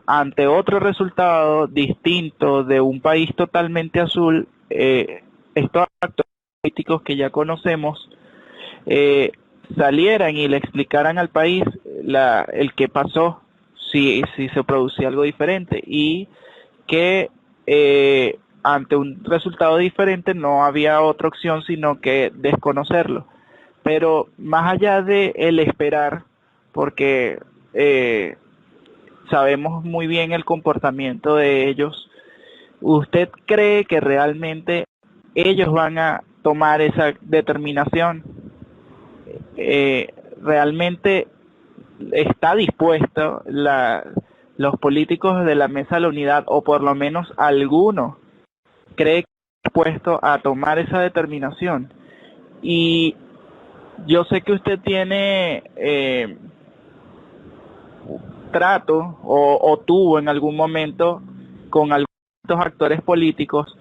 [SPEAKER 8] ante otro resultado distinto de un país totalmente azul, estos actores políticos que ya conocemos, salieran y le explicaran al país el que pasó, si se producía algo diferente, y que ante un resultado diferente no había otra opción sino que desconocerlo. Pero más allá de el esperar, porque sabemos muy bien el comportamiento de ellos, ¿usted cree que realmente ellos van a tomar esa determinación? ¿Realmente está dispuesto los políticos de la Mesa de la Unidad, o por lo menos alguno, cree que está dispuesto a tomar esa determinación? Y yo sé que usted tiene trato o tuvo en algún momento con algunos actores políticos,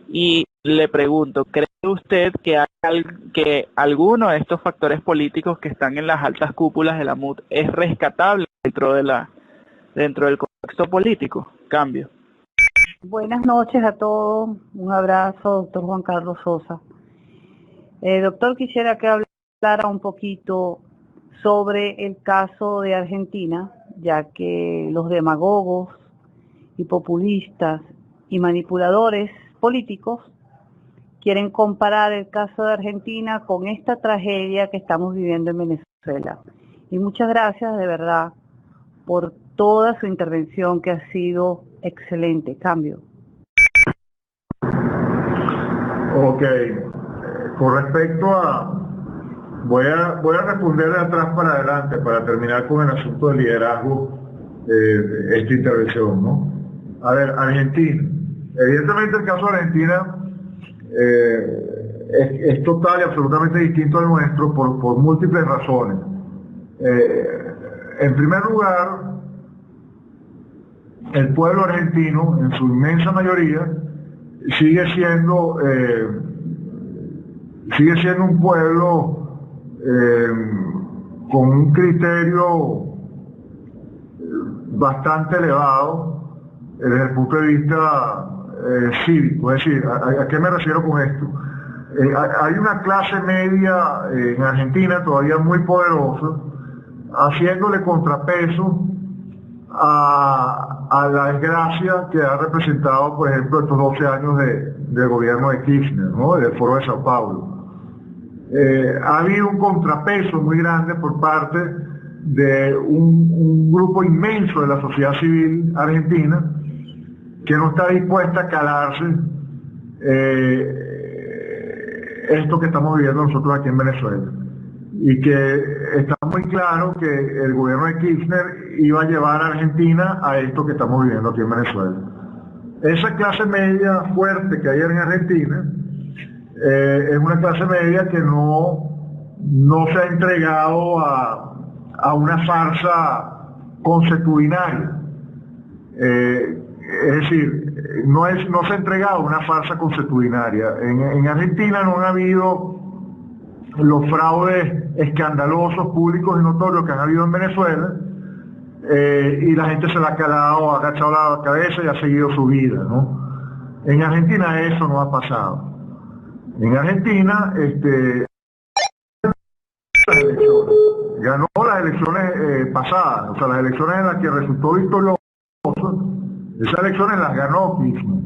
[SPEAKER 8] y le pregunto, ¿cree usted que alguno de estos factores políticos que están en las altas cúpulas de la MUD es rescatable dentro del contexto político? Cambio.
[SPEAKER 9] Buenas noches a todos, un abrazo, doctor Juan Carlos Sosa. Doctor, quisiera que hablara un poquito sobre el caso de Argentina, ya que los demagogos y populistas y manipuladores políticos quieren comparar el caso de Argentina con esta tragedia que estamos viviendo en Venezuela. Y muchas gracias de verdad por toda su intervención, que ha sido excelente. Cambio.
[SPEAKER 1] Ok, con respecto a... Voy a responder de atrás para adelante para terminar con el asunto del liderazgo de esta intervención, ¿no? A ver, Argentina. Evidentemente el caso de Argentina es total y absolutamente distinto al nuestro por múltiples razones. En primer lugar, el pueblo argentino, en su inmensa mayoría, sigue siendo un pueblo con un criterio bastante elevado desde el punto de vista cívico. Es decir, ¿a qué me refiero con esto? Hay una clase media en Argentina todavía muy poderosa, haciéndole contrapeso a la desgracia que ha representado, por ejemplo, estos 12 años del gobierno de Kirchner, ¿no? Del Foro de Sao Paulo. Ha habido un contrapeso muy grande por parte de un grupo inmenso de la sociedad civil argentina que no está dispuesta a calarse esto que estamos viviendo nosotros aquí en Venezuela, y que está muy claro que el gobierno de Kirchner iba a llevar a Argentina a esto que estamos viviendo aquí en Venezuela. Esa clase media fuerte que hay en Argentina es una clase media que no se ha entregado a una farsa consuetudinaria. Es decir, no se ha entregado a una farsa consuetudinaria. En Argentina no han habido los fraudes escandalosos, públicos y notorios que han habido en Venezuela, y la gente se la ha calado, ha agachado la cabeza y ha seguido su vida, ¿no? En Argentina eso no ha pasado. En Argentina, ganó las elecciones pasadas, o sea, las elecciones en las que resultó victorioso, esas elecciones las ganó Kirchner.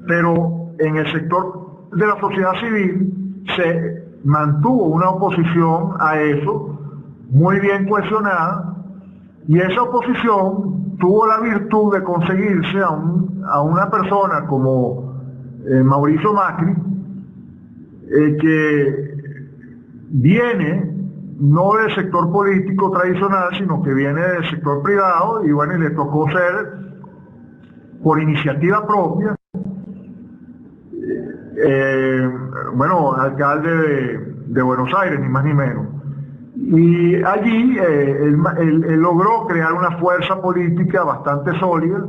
[SPEAKER 1] Pero en el sector de la sociedad civil se mantuvo una oposición a eso muy bien cohesionada, y esa oposición tuvo la virtud de conseguirse a una persona como Mauricio Macri, que viene no del sector político tradicional, sino que viene del sector privado, y bueno, y le tocó ser, por iniciativa propia, alcalde de Buenos Aires, ni más ni menos. Y allí él logró crear una fuerza política bastante sólida,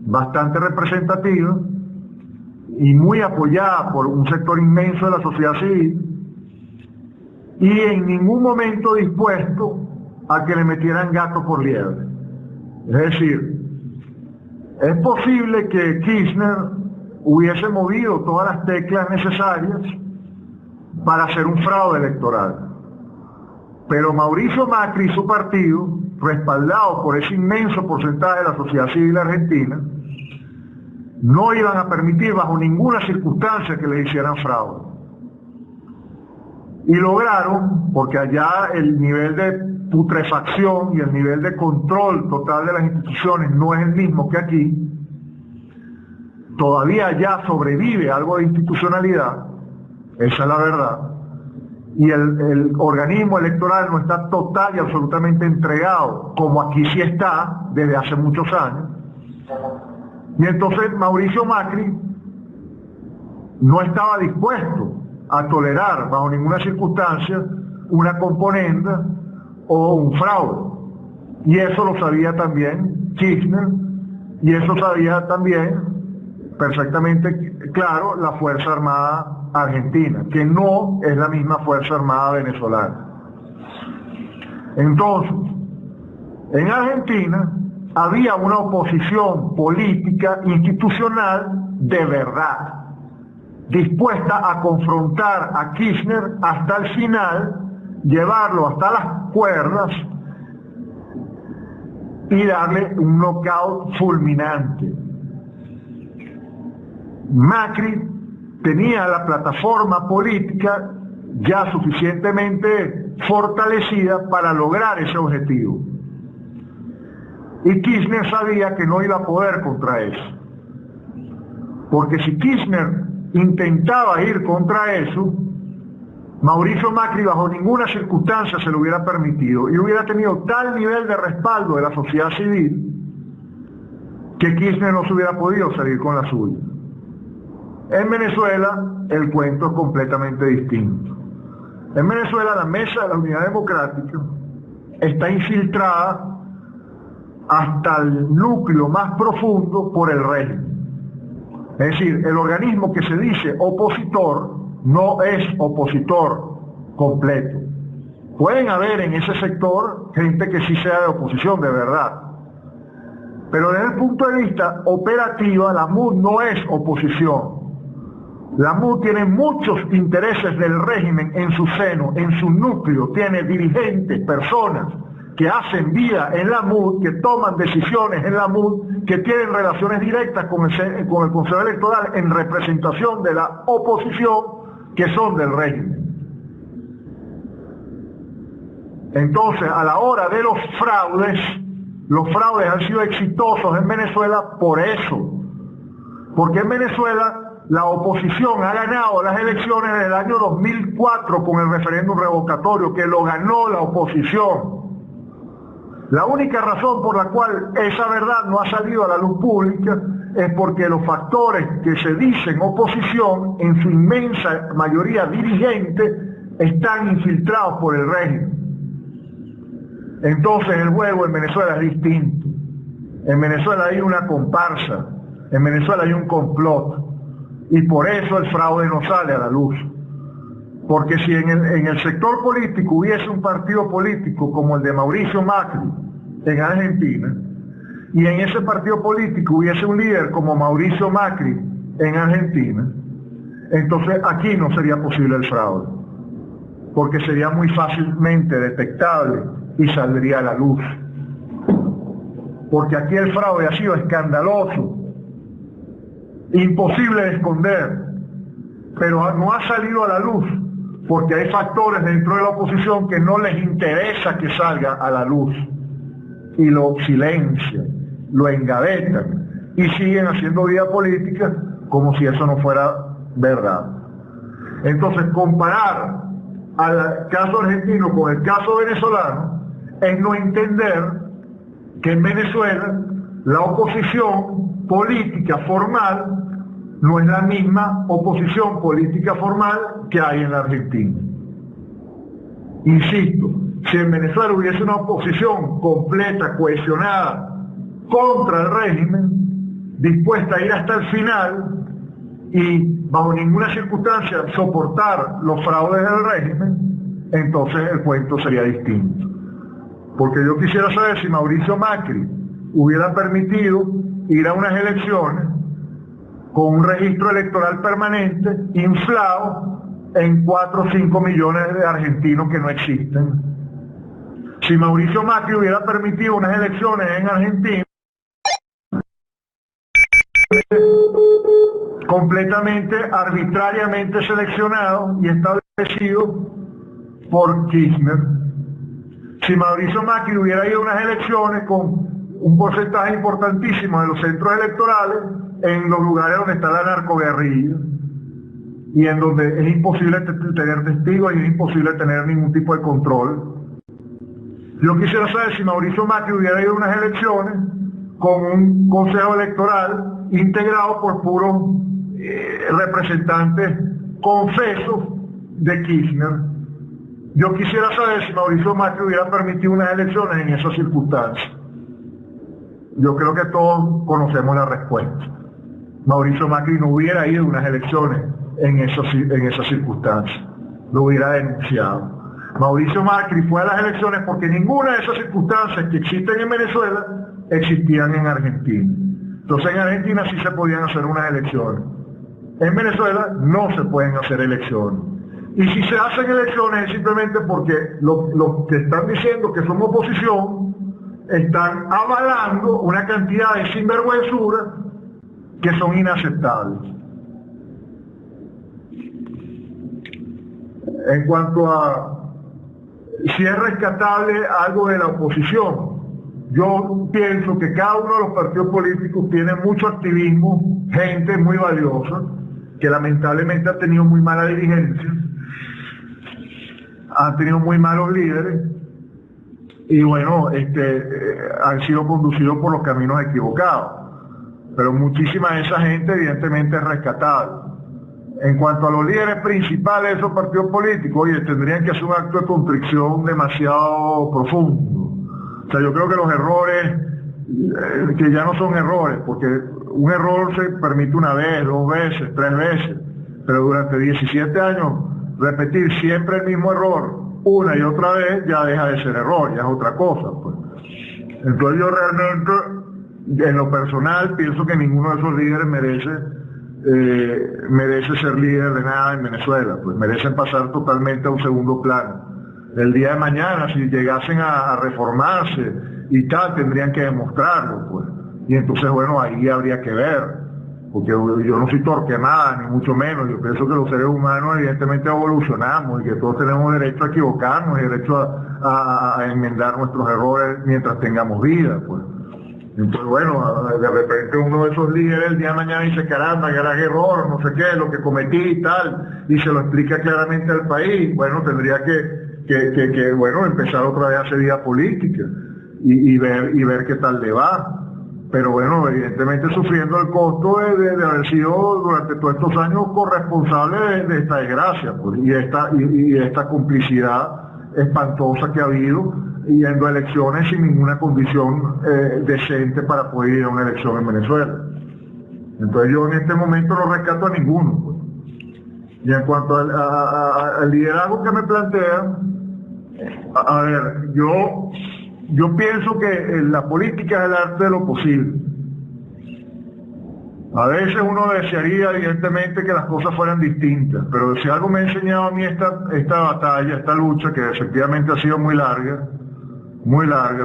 [SPEAKER 1] bastante representativa y muy apoyada por un sector inmenso de la sociedad civil, y en ningún momento dispuesto a que le metieran gato por liebre. Es decir, es posible que Kirchner hubiese movido todas las teclas necesarias para hacer un fraude electoral, pero Mauricio Macri y su partido, respaldados por ese inmenso porcentaje de la sociedad civil argentina, no iban a permitir bajo ninguna circunstancia que le hicieran fraude. Y lograron, porque allá el nivel de putrefacción y el nivel de control total de las instituciones no es el mismo que aquí, todavía allá sobrevive algo de institucionalidad, esa es la verdad, y el organismo electoral no está total y absolutamente entregado, como aquí sí está desde hace muchos años. Y entonces Mauricio Macri no estaba dispuesto a tolerar bajo ninguna circunstancia una componenda o un fraude. Y eso lo sabía también Kirchner, y eso sabía también perfectamente claro la Fuerza Armada Argentina, que no es la misma Fuerza Armada venezolana. Entonces, en Argentina había una oposición política institucional de verdad, dispuesta a confrontar a Kirchner hasta el final, llevarlo hasta las cuerdas y darle un knockout fulminante. Macri tenía la plataforma política ya suficientemente fortalecida para lograr ese objetivo. Y Kirchner sabía que no iba a poder contra eso. Porque si Kirchner intentaba ir contra eso, Mauricio Macri bajo ninguna circunstancia se lo hubiera permitido y hubiera tenido tal nivel de respaldo de la sociedad civil que Kirchner no se hubiera podido salir con la suya. En Venezuela el cuento es completamente distinto. En Venezuela la Mesa de la Unidad Democrática está infiltrada hasta el núcleo más profundo por el régimen. Es decir, el organismo que se dice opositor no es opositor completo. Pueden haber en ese sector gente que sí sea de oposición de verdad. Pero desde el punto de vista operativo, la MUD no es oposición. La MUD tiene muchos intereses del régimen en su seno, en su núcleo, tiene dirigentes, personas que hacen vida en la MUD, que toman decisiones en la MUD, que tienen relaciones directas con el Consejo Electoral en representación de la oposición, que son del régimen. Entonces, a la hora de los fraudes han sido exitosos en Venezuela por eso. Porque en Venezuela la oposición ha ganado las elecciones desde el año 2004 con el referéndum revocatorio, que lo ganó la oposición. La única razón por la cual esa verdad no ha salido a la luz pública es porque los factores que se dicen oposición, en su inmensa mayoría dirigente, están infiltrados por el régimen. Entonces el juego en Venezuela es distinto. En Venezuela hay una comparsa, en Venezuela hay un complot, y por eso el fraude no sale a la luz. Porque si en el sector político hubiese un partido político como el de Mauricio Macri en Argentina, y en ese partido político hubiese un líder como Mauricio Macri en Argentina, entonces aquí no sería posible el fraude, porque sería muy fácilmente detectable y saldría a la luz. Porque aquí el fraude ha sido escandaloso, imposible de esconder, pero no ha salido a la luz porque hay factores dentro de la oposición que no les interesa que salga a la luz y lo silencian, lo engavetan y siguen haciendo vida política como si eso no fuera verdad. Entonces, comparar al caso argentino con el caso venezolano es no entender que en Venezuela la oposición política formal no es la misma oposición política formal que hay en la Argentina. Insisto, si en Venezuela hubiese una oposición completa, cohesionada, contra el régimen, dispuesta a ir hasta el final y bajo ninguna circunstancia soportar los fraudes del régimen, entonces el cuento sería distinto. Porque yo quisiera saber si Mauricio Macri hubiera permitido ir a unas elecciones con un registro electoral permanente inflado en 4 o 5 millones de argentinos que no existen. Si Mauricio Macri hubiera permitido unas elecciones en Argentina completamente arbitrariamente seleccionado y establecido por Kirchner. Si Mauricio Macri hubiera ido a unas elecciones con un porcentaje importantísimo de los centros electorales en los lugares donde está la narcoguerrilla y en donde es imposible tener testigos y es imposible tener ningún tipo de control. Yo quisiera saber si Mauricio Macri hubiera ido a unas elecciones con un consejo electoral integrado por puros representantes confesos de Kirchner. Yo quisiera saber si Mauricio Macri hubiera permitido unas elecciones en esas circunstancias. Yo creo que todos conocemos la respuesta. Mauricio Macri no hubiera ido a unas elecciones en esas circunstancias. Lo hubiera denunciado. Mauricio Macri fue a las elecciones porque ninguna de esas circunstancias que existen en Venezuela existían en Argentina. Entonces en Argentina sí se podían hacer unas elecciones. En Venezuela no se pueden hacer elecciones. Y si se hacen elecciones es simplemente porque los que están diciendo que son oposición están avalando una cantidad de sinvergüenzuras que son inaceptables. En cuanto a si es rescatable algo de la oposición, yo pienso que cada uno de los partidos políticos tiene mucho activismo, gente muy valiosa, que lamentablemente ha tenido muy mala dirigencia, han tenido muy malos líderes, y bueno, han sido conducidos por los caminos equivocados. Pero muchísima de esa gente evidentemente es rescatable. En cuanto a los líderes principales de esos partidos políticos, oye, tendrían que hacer un acto de contrición demasiado profundo. O sea, yo creo que los errores, que ya no son errores, porque un error se permite una vez, 2 veces, 3 veces, pero durante 17 años repetir siempre el mismo error una y otra vez ya deja de ser error, ya es otra cosa, pues. Entonces yo realmente, en lo personal, pienso que ninguno de esos líderes merece ser líder de nada en Venezuela, pues merecen pasar totalmente a un segundo plano. El día de mañana, si llegasen a reformarse y tal, tendrían que demostrarlo, pues. Y entonces, bueno, ahí habría que ver, porque yo no soy Torquemada, ni mucho menos. Yo pienso que los seres humanos evidentemente evolucionamos y que todos tenemos derecho a equivocarnos y derecho a enmendar nuestros errores mientras tengamos vida, pues. Entonces, bueno, de repente uno de esos líderes el día de mañana dice, caramba, gran error, no sé qué, lo que cometí y tal, y se lo explica claramente al país. Bueno, tendría que bueno, empezar otra vez a hacer vida política y ver qué tal le va. Pero bueno, evidentemente sufriendo el costo de haber sido durante todos estos años corresponsable de esta desgracia, pues, y esta complicidad espantosa que ha habido, yendo a elecciones sin ninguna condición decente para poder ir a una elección en Venezuela. Entonces yo en este momento no rescato a ninguno, pues. Y en cuanto al liderazgo que me plantean, a ver, yo pienso que la política es el arte de lo posible. A veces uno desearía evidentemente que las cosas fueran distintas, pero si algo me ha enseñado a mí esta batalla, esta lucha, que efectivamente ha sido muy larga,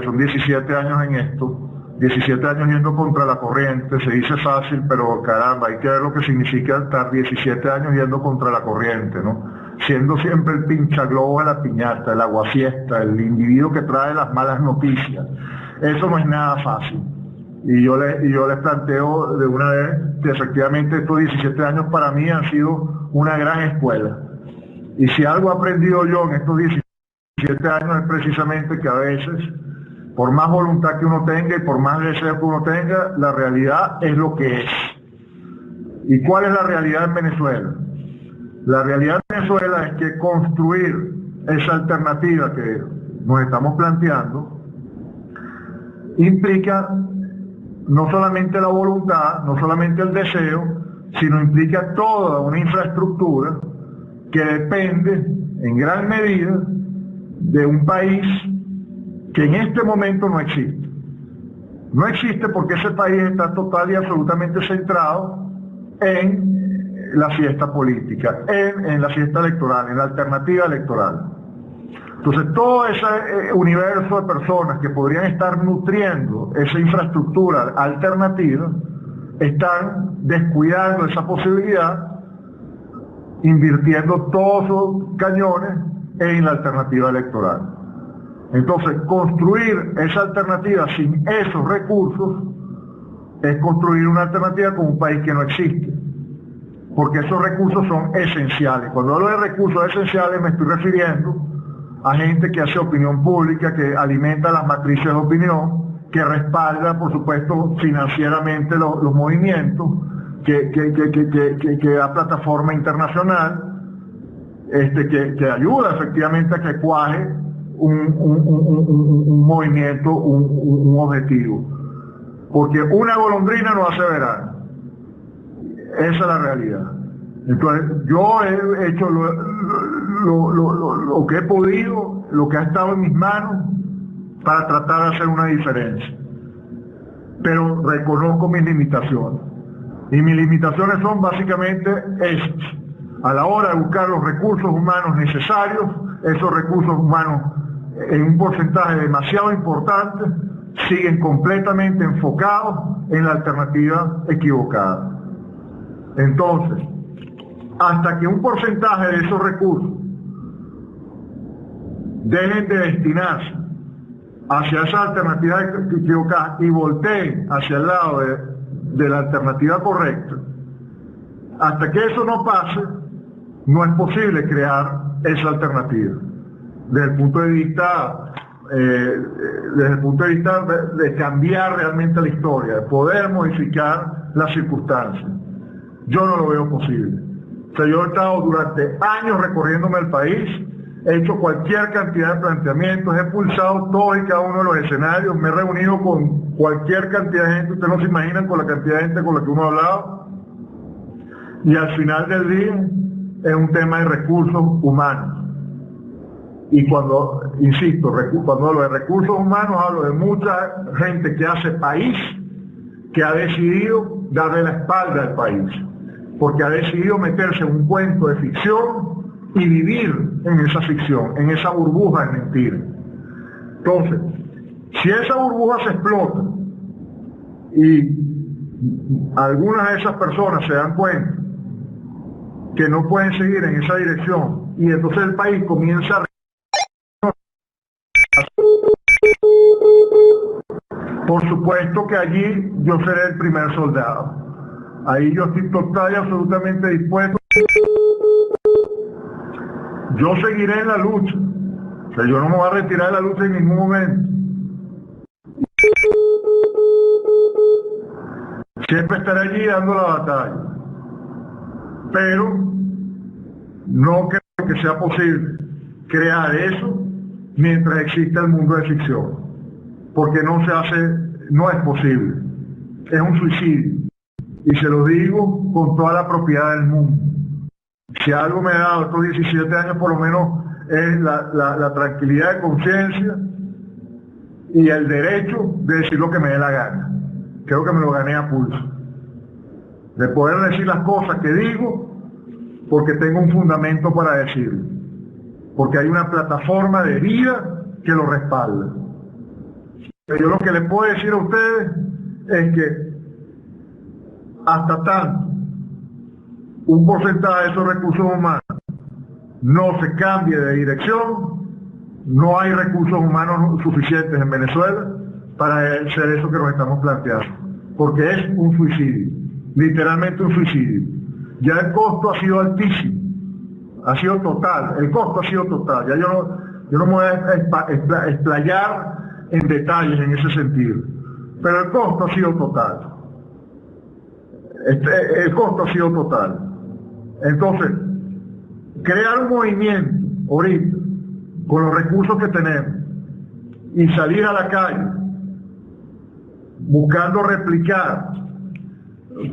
[SPEAKER 1] son 17 años en esto, 17 años yendo contra la corriente. Se dice fácil, pero caramba, hay que ver lo que significa estar 17 años yendo contra la corriente, ¿no? Siendo siempre el pinchaglobo de la piñata, el aguafiesta, el individuo que trae las malas noticias. Eso no es nada fácil. Y yo les planteo de una vez que efectivamente estos 17 años para mí han sido una gran escuela. Y si algo he aprendido yo en estos 17 años es precisamente que a veces, por más voluntad que uno tenga y por más deseo que uno tenga, la realidad es lo que es. ¿Y cuál es la realidad en Venezuela? La realidad en Venezuela es que construir esa alternativa que nos estamos planteando implica no solamente la voluntad, no solamente el deseo, sino implica toda una infraestructura que depende en gran medida de un país que en este momento no existe. No existe porque ese país está total y absolutamente centrado en la fiesta política, en la fiesta electoral, en la alternativa electoral. Entonces todo ese universo de personas que podrían estar nutriendo esa infraestructura alternativa están descuidando esa posibilidad, invirtiendo todos sus cañones en la alternativa electoral. Entonces, construir esa alternativa sin esos recursos es construir una alternativa con un país que no existe, porque esos recursos son esenciales. Cuando hablo de recursos esenciales me estoy refiriendo a gente que hace opinión pública, que alimenta las matrices de opinión, que respalda, por supuesto, financieramente los movimientos, que da plataforma internacional, que ayuda efectivamente a que cuaje un movimiento, un objetivo. Porque una golondrina no hace verano. Esa es la realidad. Entonces, yo he hecho lo que he podido, lo que ha estado en mis manos, para tratar de hacer una diferencia. Pero reconozco mis limitaciones. Y mis limitaciones son básicamente estas. A la hora de buscar los recursos humanos necesarios, esos recursos humanos en un porcentaje demasiado importante siguen completamente enfocados en la alternativa equivocada. Entonces, hasta que un porcentaje de esos recursos dejen de destinarse hacia esa alternativa equivocada y volteen hacia el lado de la alternativa correcta, hasta que eso no pase, no es posible crear esa alternativa. Desde el punto de vista de cambiar realmente la historia, de poder modificar las circunstancias. Yo no lo veo posible. O sea, yo he estado durante años recorriéndome el país, he hecho cualquier cantidad de planteamientos, he pulsado todos y cada uno de los escenarios, me he reunido con cualquier cantidad de gente, ustedes no se imaginan con la cantidad de gente con la que uno ha hablado, y al final del día es un tema de recursos humanos. Y cuando, insisto, cuando hablo de recursos humanos, hablo de mucha gente que hace país, que ha decidido darle la espalda al país, porque ha decidido meterse en un cuento de ficción y vivir en esa ficción, en esa burbuja de mentira. Entonces, si esa burbuja se explota y algunas de esas personas se dan cuenta que no pueden seguir en esa dirección, y entonces el país comienza a... Por supuesto que allí yo seré el primer soldado. Ahí yo estoy total y absolutamente dispuesto. Yo seguiré en la lucha. O sea, yo no me voy a retirar de la lucha en ningún momento. Siempre estaré allí dando la batalla. Pero no creo que sea posible crear eso mientras exista el mundo de ficción. Porque no se hace, no es posible. Es un suicidio. Y se lo digo con toda la propiedad del mundo. Si algo me ha dado estos 17 años, por lo menos, es la tranquilidad de conciencia y el derecho de decir lo que me dé la gana. Creo que me lo gané a pulso. De poder decir las cosas que digo, porque tengo un fundamento para decirlo. Porque hay una plataforma de vida que lo respalda. Pero yo lo que les puedo decir a ustedes es que hasta tanto un porcentaje de esos recursos humanos no se cambie de dirección, no hay recursos humanos suficientes en Venezuela para hacer eso que nos estamos planteando, porque es un suicidio, literalmente un suicidio. Ya el costo ha sido altísimo, ha sido total, el costo ha sido total. Ya yo no me voy a explayar en detalles en ese sentido, pero el costo ha sido total. El costo ha sido total. Entonces, crear un movimiento ahorita con los recursos que tenemos y salir a la calle buscando replicar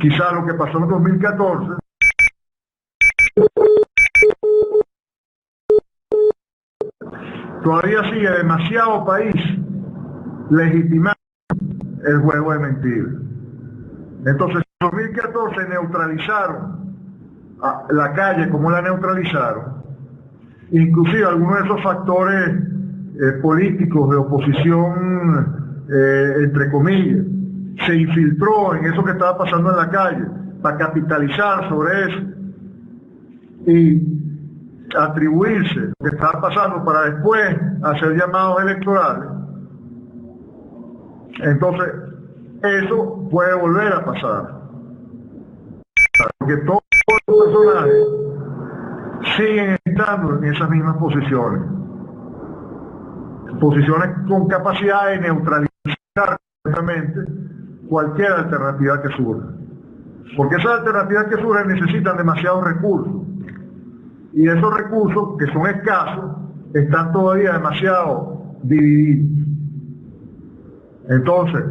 [SPEAKER 1] quizás lo que pasó en 2014, todavía sigue demasiado país legitimando el juego de mentiras. Entonces, en 2014 neutralizaron a la calle como la neutralizaron, inclusive algunos de esos factores políticos de oposición, entre comillas, se infiltró en eso que estaba pasando en la calle para capitalizar sobre eso y atribuirse lo que estaba pasando para después hacer llamados electorales, entonces eso puede volver a pasar, porque todos los personajes siguen estando en esas mismas posiciones con capacidad de neutralizar completamente cualquier alternativa que surja, porque esas alternativas que surgen necesitan demasiados recursos, y esos recursos, que son escasos, están todavía demasiado divididos. Entonces,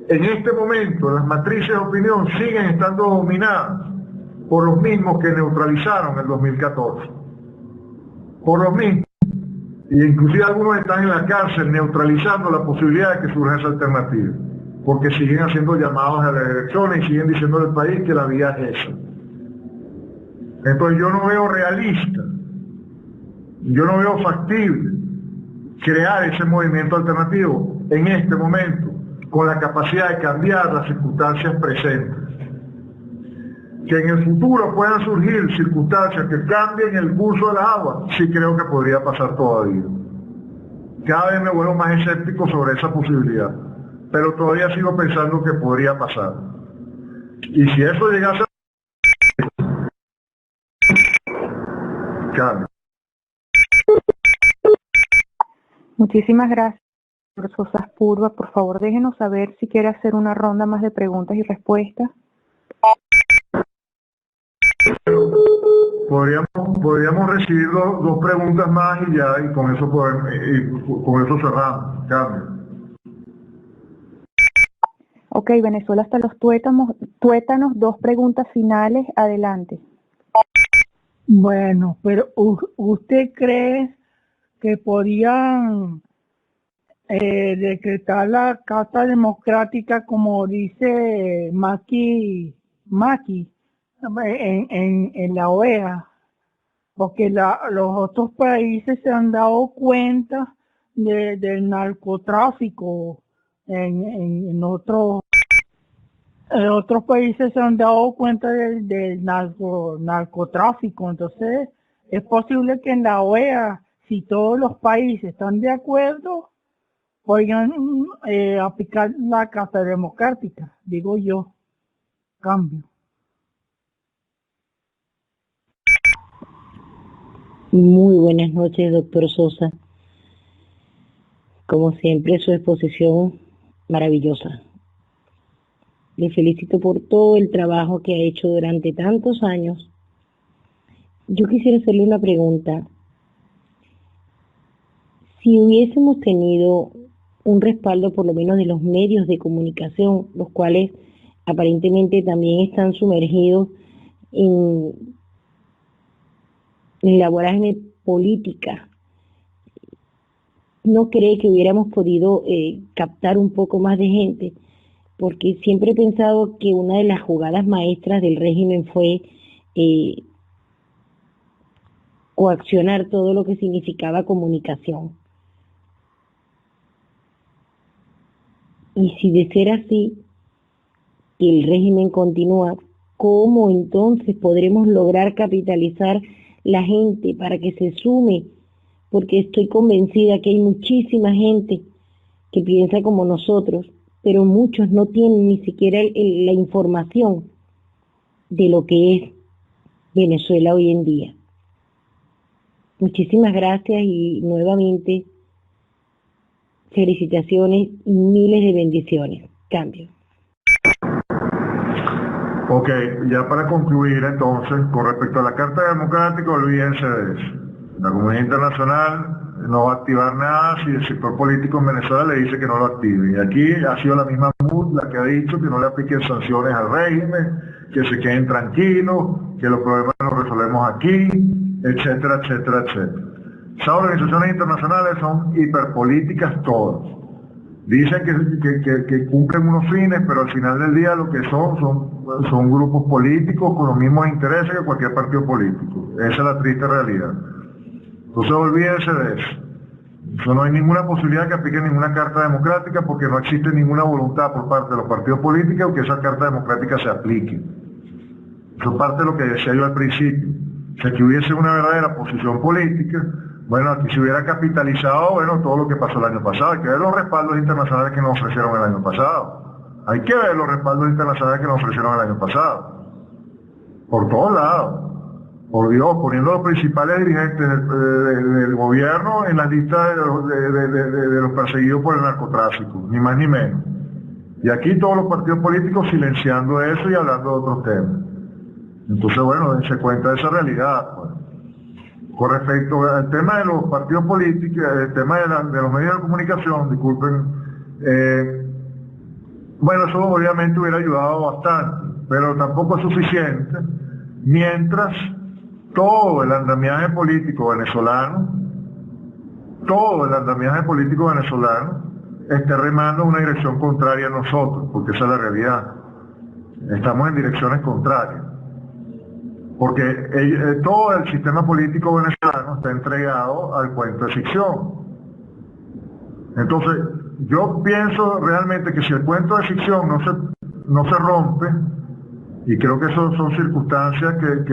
[SPEAKER 1] en este momento las matrices de opinión siguen estando dominadas por los mismos que neutralizaron el 2014, por los mismos, y inclusive algunos están en la cárcel neutralizando la posibilidad de que surja esa alternativa, porque siguen haciendo llamados a las elecciones y siguen diciendo al país que la vía es esa. Entonces yo no veo realista, yo no veo factible crear ese movimiento alternativo en este momento, con la capacidad de cambiar las circunstancias presentes. Que en el futuro puedan surgir circunstancias que cambien el curso de las aguas, sí creo que podría pasar todavía. Cada vez me vuelvo más escéptico sobre esa posibilidad, pero todavía sigo pensando que podría pasar. Y si eso llegase a cambio.
[SPEAKER 10] Muchísimas gracias, profesor Sosa Purba. Por favor, déjenos saber si quiere hacer una ronda más de preguntas y respuestas.
[SPEAKER 1] Podríamos recibir dos preguntas más y ya, y con eso cerramos. Cambio.
[SPEAKER 10] Ok, Venezuela hasta los tuétanos, 2 preguntas finales, adelante.
[SPEAKER 11] Bueno, pero ¿usted cree que podían decretar la Carta Democrática como dice Maki en la OEA? Porque los otros países se han dado cuenta del narcotráfico en otros países se han dado cuenta del narcotráfico. Entonces es posible que en la OEA, si todos los países están de acuerdo, puedan aplicar la Carta Democrática, digo yo. Cambio.
[SPEAKER 12] Muy buenas noches, doctor Sosa. Como siempre, su exposición maravillosa. Le felicito por todo el trabajo que ha hecho durante tantos años. Yo quisiera hacerle una pregunta. Si hubiésemos tenido un respaldo por lo menos de los medios de comunicación, los cuales aparentemente también están sumergidos en la vorágine política, ¿no cree que hubiéramos podido captar un poco más de gente? Porque siempre he pensado que una de las jugadas maestras del régimen fue coaccionar todo lo que significaba comunicación. Y si de ser así, que el régimen continúa, ¿cómo entonces podremos lograr capitalizar la gente para que se sume? Porque estoy convencida que hay muchísima gente que piensa como nosotros, pero muchos no tienen ni siquiera la información de lo que es Venezuela hoy en día. Muchísimas gracias y nuevamente felicitaciones y miles de bendiciones. Cambio.
[SPEAKER 1] Ok, ya para concluir entonces, con respecto a la Carta Democrática, olvídense de eso. La comunidad internacional no va a activar nada si el sector político en Venezuela le dice que no lo active. Y aquí ha sido la misma MUD la que ha dicho que no le apliquen sanciones al régimen, que se queden tranquilos, que los problemas los resolvemos aquí, etcétera, etcétera, etcétera. Esas organizaciones internacionales son hiperpolíticas todas. Dicen que cumplen unos fines, pero al final del día lo que son grupos políticos con los mismos intereses que cualquier partido político. Esa es la triste realidad. Entonces olvídense de eso. Eso no hay ninguna posibilidad que aplique ninguna carta democrática porque no existe ninguna voluntad por parte de los partidos políticos que esa carta democrática se aplique. Eso es parte de lo que decía yo al principio. O sea, que hubiese una verdadera posición política, bueno, aquí se hubiera capitalizado, bueno, todo lo que pasó el año pasado. Hay que ver los respaldos internacionales que nos ofrecieron el año pasado. Hay que ver los respaldos internacionales que nos ofrecieron el año pasado. Por todos lados. Por Dios, poniendo a los principales dirigentes del gobierno en la lista de los perseguidos por el narcotráfico, ni más ni menos. Y aquí todos los partidos políticos silenciando eso y hablando de otros temas. Entonces, bueno, dense cuenta de esa realidad. Pues. Con respecto al tema de los partidos políticos, el tema de los medios de comunicación, disculpen, bueno, eso obviamente hubiera ayudado bastante, pero tampoco es suficiente mientras todo el andamiaje político venezolano esté remando en una dirección contraria a nosotros, porque esa es la realidad. Estamos en direcciones contrarias. Porque todo el sistema político venezolano está entregado al cuento de ficción. Entonces, yo pienso realmente que si el cuento de ficción no se rompe, y creo que eso son circunstancias que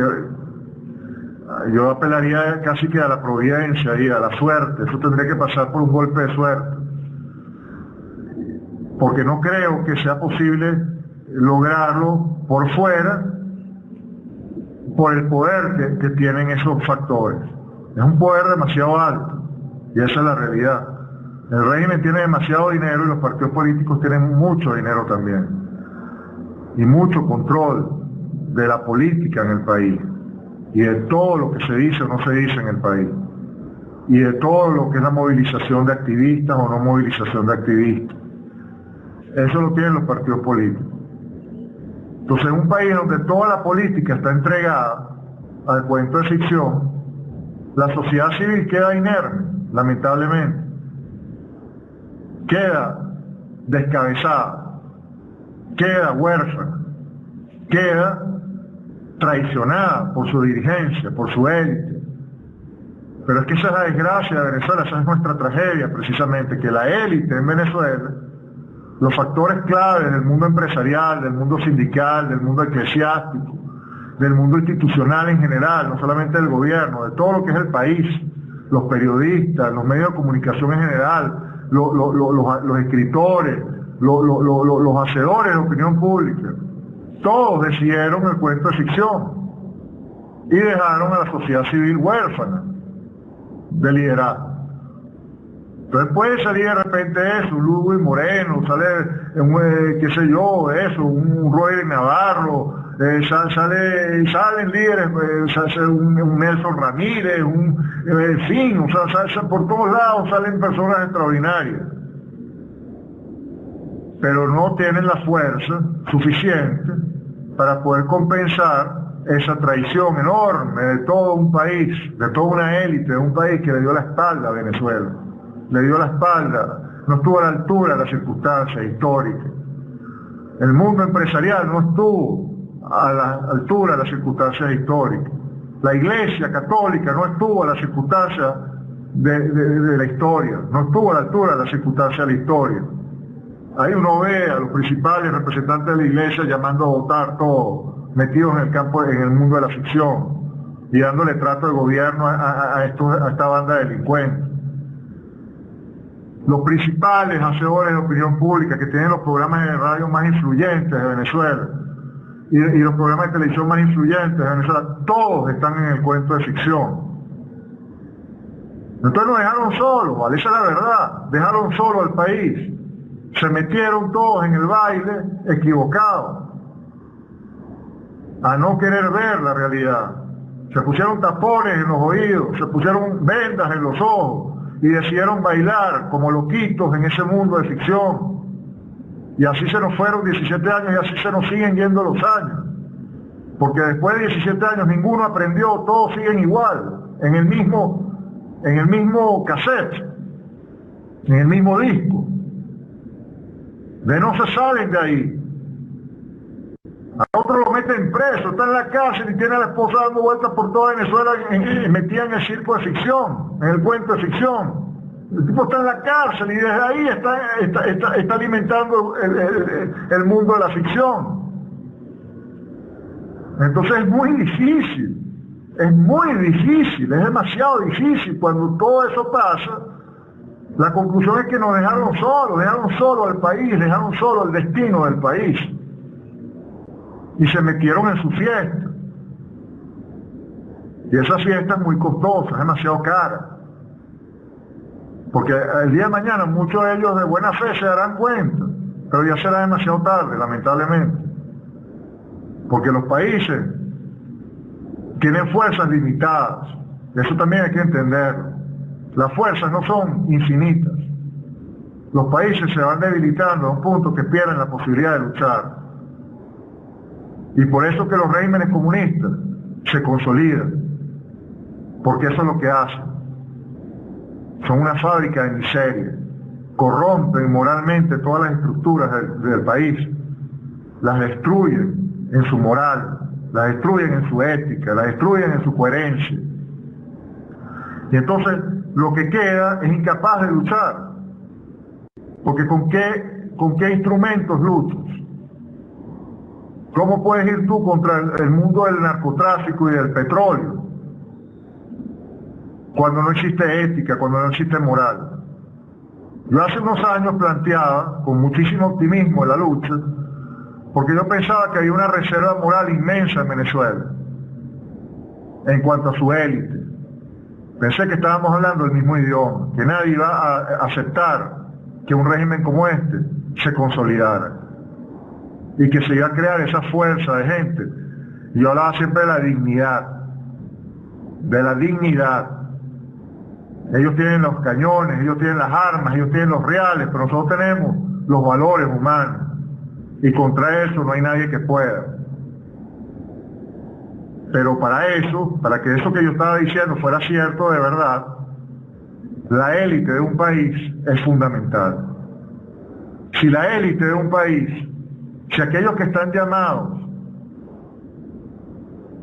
[SPEAKER 1] yo apelaría casi que a la providencia y a la suerte, eso tendría que pasar por un golpe de suerte. Porque no creo que sea posible lograrlo por fuera, por el poder que tienen esos factores. Es un poder demasiado alto, y esa es la realidad. El régimen tiene demasiado dinero y los partidos políticos tienen mucho dinero también, y mucho control de la política en el país, y de todo lo que se dice o no se dice en el país, y de todo lo que es la movilización de activistas o no movilización de activistas. Eso lo tienen los partidos políticos. Entonces, en un país donde toda la política está entregada al cuento de ficción, la sociedad civil queda inerme, lamentablemente. Queda descabezada, queda huérfana, queda traicionada por su dirigencia, por su élite. Pero es que esa es la desgracia de Venezuela, esa es nuestra tragedia precisamente, que la élite en Venezuela, los factores claves del mundo empresarial, del mundo sindical, del mundo eclesiástico, del mundo institucional en general, no solamente del gobierno, de todo lo que es el país, los periodistas, los medios de comunicación en general, los escritores, los hacedores de opinión pública, todos decidieron el cuento de ficción y dejaron a la sociedad civil huérfana de liderazgo. Entonces puede salir de repente eso, un Lugo y Moreno, sale, qué sé yo, eso, un Roy Navarro, salen líderes, un Nelson Ramírez, en fin, o sea, por todos lados salen personas extraordinarias. Pero no tienen la fuerza suficiente para poder compensar esa traición enorme de todo un país, de toda una élite, de un país que le dio la espalda a Venezuela. Le dio la espalda, no estuvo a la altura de las circunstancias históricas. El mundo empresarial no estuvo a la altura de las circunstancias históricas. La Iglesia Católica no estuvo a las circunstancias de la historia, no estuvo a la altura de las circunstancias de la historia. Ahí uno ve a los principales representantes de la Iglesia llamando a votar todo, metidos en el campo, en el mundo de la ficción, y dándole trato de gobierno a esta banda de delincuentes. Los principales hacedores de opinión pública que tienen los programas de radio más influyentes de Venezuela y los programas de televisión más influyentes de Venezuela, todos están en el cuento de ficción. Entonces nos dejaron solos, ¿vale? Esa es la verdad, dejaron solo al país, se metieron todos en el baile equivocado, a no querer ver la realidad, se pusieron tapones en los oídos, se pusieron vendas en los ojos, y decidieron bailar como loquitos en ese mundo de ficción. Y así se nos fueron 17 años y así se nos siguen yendo los años. Porque después de 17 años ninguno aprendió, todos siguen igual, en el mismo cassette, en el mismo disco. No se salen de ahí. A otro lo meten preso, está en la cárcel y tiene a la esposa dando vueltas por toda Venezuela metida en el circo de ficción, en el cuento de ficción. El tipo está en la cárcel y desde ahí está alimentando el mundo de la ficción. Entonces es muy difícil, es demasiado difícil. Cuando todo eso pasa, la conclusión es que nos dejaron solo al país, dejaron solo el destino del país. Y se metieron en su fiesta. Y esa fiesta es muy costosa, es demasiado cara. Porque el día de mañana muchos de ellos de buena fe se darán cuenta, pero ya será demasiado tarde, lamentablemente. Porque los países tienen fuerzas limitadas, eso también hay que entenderlo. Las fuerzas no son infinitas. Los países se van debilitando a un punto que pierden la posibilidad de luchar. Y por eso que los regímenes comunistas se consolidan, porque eso es lo que hacen. Son una fábrica de miseria, corrompen moralmente todas las estructuras del país, las destruyen en su moral, las destruyen en su ética, las destruyen en su coherencia. Y entonces lo que queda es incapaz de luchar, porque ¿con qué instrumentos luchas? ¿Cómo puedes ir tú contra el mundo del narcotráfico y del petróleo cuando no existe ética, cuando no existe moral? Yo hace unos años planteaba con muchísimo optimismo la lucha, porque yo pensaba que había una reserva moral inmensa en Venezuela en cuanto a su élite. Pensé que estábamos hablando el mismo idioma, que nadie iba a aceptar que un régimen como este se consolidara y que se iba a crear esa fuerza de gente. Y yo hablaba siempre de la dignidad. Ellos tienen los cañones, ellos tienen las armas, ellos tienen los reales, pero nosotros tenemos los valores humanos. Y contra eso no hay nadie que pueda. Pero para que eso que yo estaba diciendo fuera cierto de verdad, la élite de un país es fundamental. Si la élite de un país, si aquellos que están llamados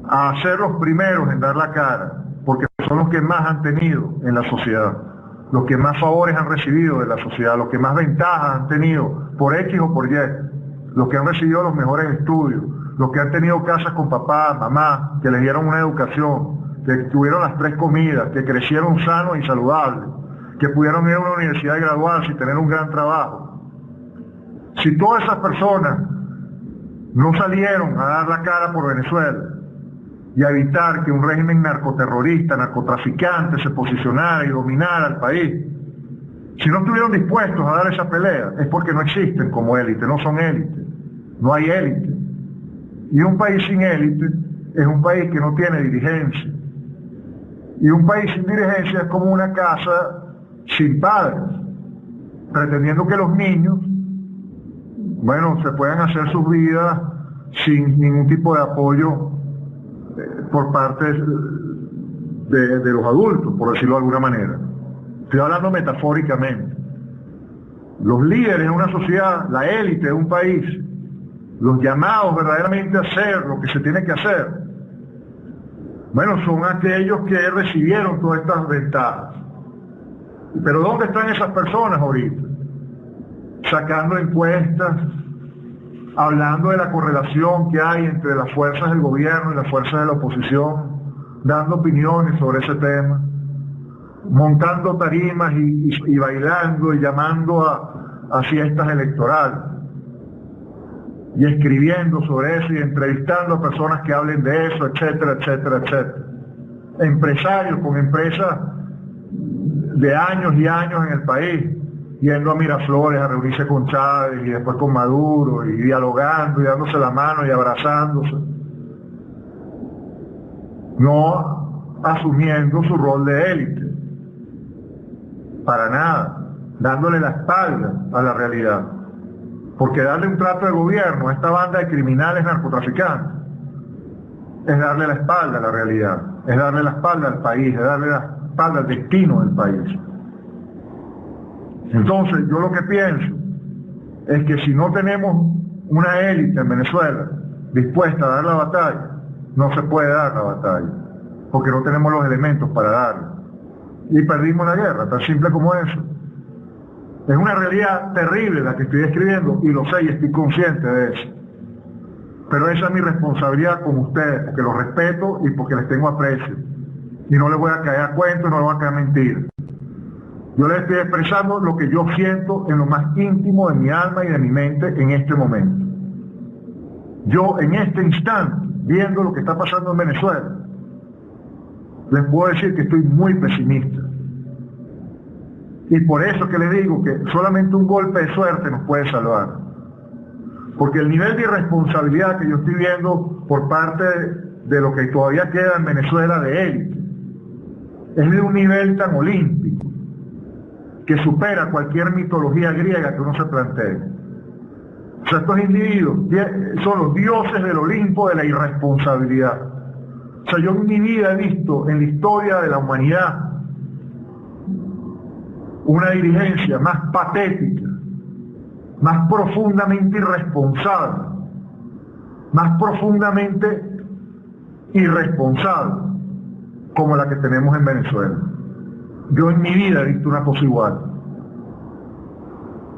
[SPEAKER 1] a ser los primeros en dar la cara, porque son los que más han tenido en la sociedad, los que más favores han recibido de la sociedad, los que más ventajas han tenido por X o por Y, los que han recibido los mejores estudios, los que han tenido casas con papá, mamá, que les dieron una educación, que tuvieron las 3 comidas, que crecieron sanos y saludables, que pudieron ir a una universidad y graduarse y tener un gran trabajo. Si todas esas personas no salieron a dar la cara por Venezuela y a evitar que un régimen narcoterrorista, narcotraficante se posicionara y dominara el país, si no estuvieron dispuestos a dar esa pelea, es porque no existen como élite, no son élite, no hay élite. Y un país sin élite es un país que no tiene dirigencia. Y un país sin dirigencia es como una casa sin padres, pretendiendo que los niños, se puedan hacer sus vidas sin ningún tipo de apoyo por parte de los adultos, por decirlo de alguna manera. Estoy hablando metafóricamente. Los líderes de una sociedad, la élite de un país, los llamados verdaderamente a hacer lo que se tiene que hacer, son aquellos que recibieron todas estas ventajas. Pero ¿dónde están esas personas ahorita? Sacando encuestas, hablando de la correlación que hay entre las fuerzas del gobierno y las fuerzas de la oposición, dando opiniones sobre ese tema, montando tarimas y bailando y llamando a fiestas electorales, y escribiendo sobre eso y entrevistando a personas que hablen de eso, etcétera, etcétera, etcétera. Empresarios con empresas de años y años en el país, yendo a Miraflores a reunirse con Chávez y después con Maduro, y dialogando y dándose la mano y abrazándose, no asumiendo su rol de élite, para nada, dándole la espalda a la realidad. Porque darle un trato de gobierno a esta banda de criminales narcotraficantes es darle la espalda a la realidad, es darle la espalda al país, es darle la espalda al destino del país. Entonces, yo lo que pienso es que si no tenemos una élite en Venezuela dispuesta a dar la batalla, no se puede dar la batalla, porque no tenemos los elementos para darla. y perdimos la guerra, tan simple como eso. Es una realidad terrible la que estoy describiendo y lo sé y estoy consciente de eso. Pero esa es mi responsabilidad con ustedes, porque los respeto y porque les tengo aprecio. Y no les voy a caer a cuentos, no les voy a caer a mentiras. Yo les estoy expresando lo que yo siento en lo más íntimo de mi alma y de mi mente en este momento. Yo en este instante, viendo lo que está pasando en Venezuela, les puedo decir que estoy muy pesimista. Y por eso que les digo que solamente un golpe de suerte nos puede salvar. Porque el nivel de irresponsabilidad que yo estoy viendo por parte de lo que todavía queda en Venezuela de élite, es de un nivel tan olímpico que supera cualquier mitología griega que uno se plantee. O sea, estos individuos son los dioses del Olimpo de la irresponsabilidad. O sea, yo en mi vida he visto en la historia de la humanidad una dirigencia más patética, más profundamente irresponsable, más profundamente irresponsable como la que tenemos en Venezuela. Yo en mi vida he visto una cosa igual.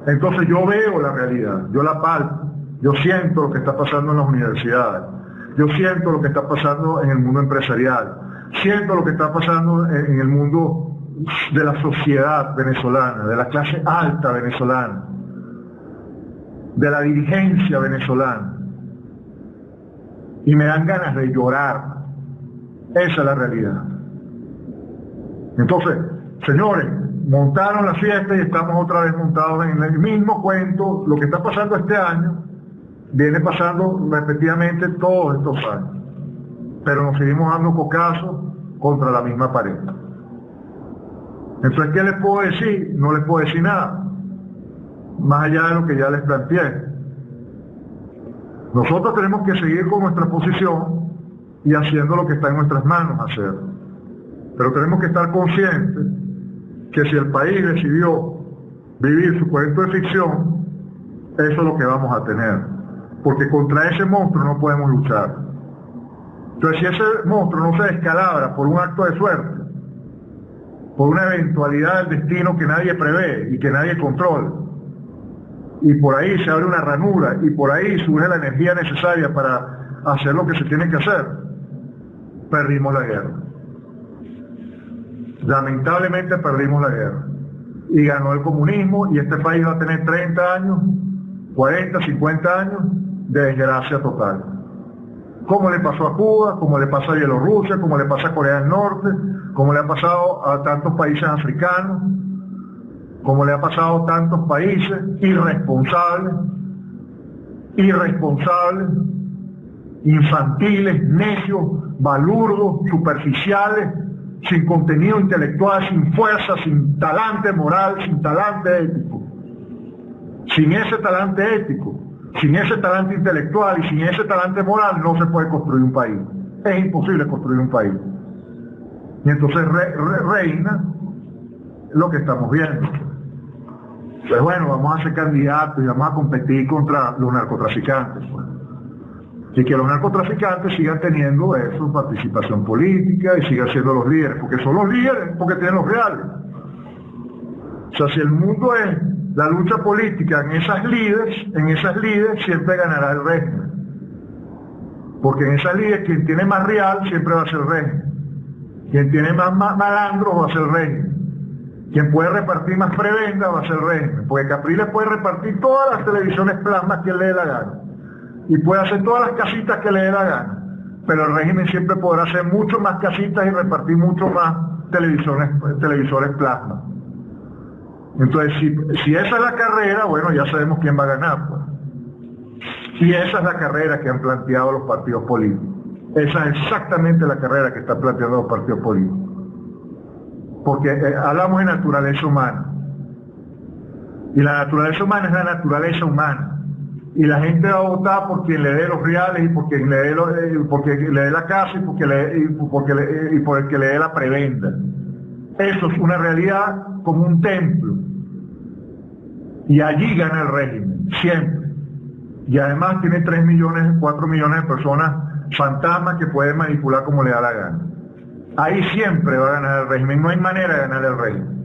[SPEAKER 1] Entonces yo veo la realidad, yo la palpo, yo siento lo que está pasando en las universidades, yo siento lo que está pasando en el mundo empresarial, siento lo que está pasando en el mundo de la sociedad venezolana, de la clase alta venezolana, de la dirigencia venezolana. Y me dan ganas de llorar. Esa es la realidad. Entonces, señores, montaron la fiesta y estamos otra vez montados en el mismo cuento. Lo que está pasando este año viene pasando repetidamente todos estos años, pero nos seguimos dando cocazos contra la misma pared. Entonces, ¿qué les puedo decir? No les puedo decir nada, más allá de lo que ya les planteé. Nosotros tenemos que seguir con nuestra posición y haciendo lo que está en nuestras manos hacer. Pero tenemos que estar conscientes que si el país decidió vivir su cuento de ficción, eso es lo que vamos a tener. Porque contra ese monstruo no podemos luchar. Entonces, si ese monstruo no se descalabra por un acto de suerte, por una eventualidad del destino que nadie prevé y que nadie controla, y por ahí se abre una ranura y por ahí surge la energía necesaria para hacer lo que se tiene que hacer, perdimos la guerra. Lamentablemente perdimos la guerra y ganó el comunismo y este país va a tener 30 años, 40, 50 años de desgracia total. Como le pasó a Cuba, como le pasa a Bielorrusia, como le pasa a Corea del Norte, como le ha pasado a tantos países africanos, como le ha pasado a tantos países irresponsables, infantiles, necios, balurdos, superficiales, sin contenido intelectual, sin fuerza, sin talante moral, sin talante ético. Sin ese talante ético, sin ese talante intelectual y sin ese talante moral no se puede construir un país. Es imposible construir un país. Y entonces reina lo que estamos viendo. Pues bueno, vamos a ser candidatos y vamos a competir contra los narcotraficantes. Pues. Y que los narcotraficantes sigan teniendo su participación política y sigan siendo los líderes, porque son los líderes, porque tienen los reales. O sea, si el mundo es la lucha política en esas líderes siempre ganará el régimen. Porque en esas líderes quien tiene más real siempre va a ser el régimen. Quien tiene más malandros va a ser el régimen. Quien puede repartir más prebenda va a ser el régimen. Porque Capriles puede repartir todas las televisiones plasmas que le dé la gana. Y puede hacer todas las casitas que le dé la gana. Pero el régimen siempre podrá hacer mucho más casitas y repartir mucho más televisores plasmas. Entonces, si esa es la carrera, bueno, ya sabemos quién va a ganar. Pues. Y esa es la carrera que han planteado los partidos políticos. Esa es exactamente la carrera que están planteando los partidos políticos. Porque hablamos de naturaleza humana. Y la naturaleza humana es la naturaleza humana. Y la gente va a votar por quien le dé los reales y por quien le dé la casa y por el que le dé la prebenda. Eso es una realidad como un templo. Y allí gana el régimen, siempre. Y además tiene 3 millones, 4 millones de personas fantasmas que pueden manipular como le da la gana. ahí siempre va a ganar el régimen, no hay manera de ganar el régimen.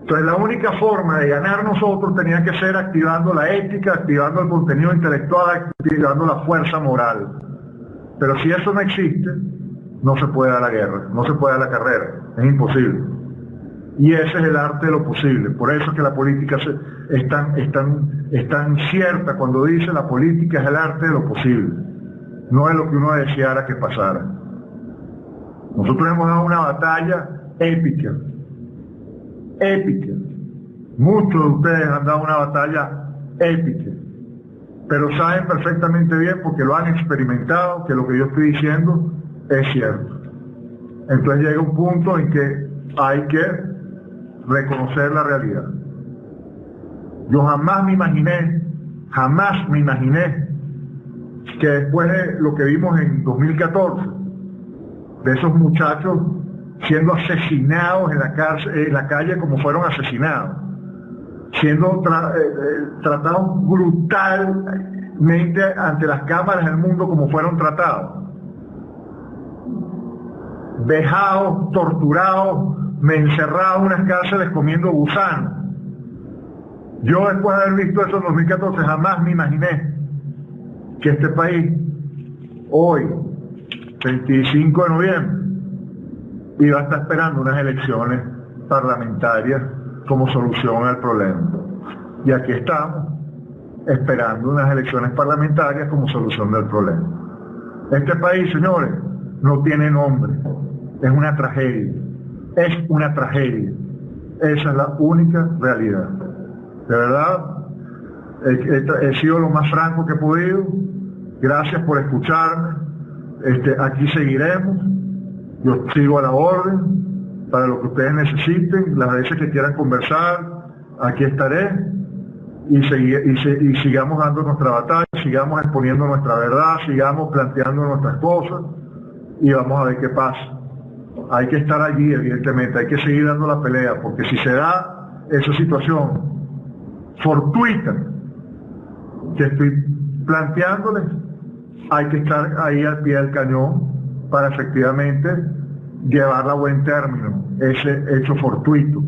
[SPEAKER 1] Entonces la única forma de ganar nosotros tenía que ser activando la ética, activando el contenido intelectual, activando la fuerza moral. Pero si eso no existe, no se puede dar la guerra, no se puede dar la carrera, es imposible. Y ese es el arte de lo posible. Por eso es que la política es tan cierta cuando dice la política es el arte de lo posible, no es lo que uno deseara que pasara. Nosotros hemos dado una batalla épica. Muchos de ustedes han dado una batalla épica, pero saben perfectamente bien, porque lo han experimentado, que lo que yo estoy diciendo es cierto. Entonces llega un punto en que hay que reconocer la realidad. Yo jamás me imaginé que después de lo que vimos en 2014, de esos muchachos siendo asesinados en la calle como fueron asesinados, siendo tratados brutalmente ante las cámaras del mundo como fueron tratados, vejados, torturados, encerrados en unas cárceles comiendo gusanos. Yo, después de haber visto eso en 2014, jamás me imaginé que este país, hoy, 25 de noviembre, iba a estar esperando unas elecciones parlamentarias como solución al problema. Y aquí estamos, esperando unas elecciones parlamentarias como solución del problema. Este país, señores, no tiene nombre, es una tragedia. Esa es la única realidad. De verdad, he sido lo más franco que he podido. Gracias por escucharme. Aquí seguiremos. Yo sigo a la orden para lo que ustedes necesiten. Las veces que quieran conversar, aquí estaré. Y sigamos dando nuestra batalla, sigamos exponiendo nuestra verdad, sigamos planteando nuestras cosas y vamos a ver qué pasa. Hay que estar allí, evidentemente, hay que seguir dando la pelea, porque si se da esa situación fortuita que estoy planteándoles, hay que estar ahí al pie del cañón para efectivamente llevarla a buen término, ese hecho fortuito.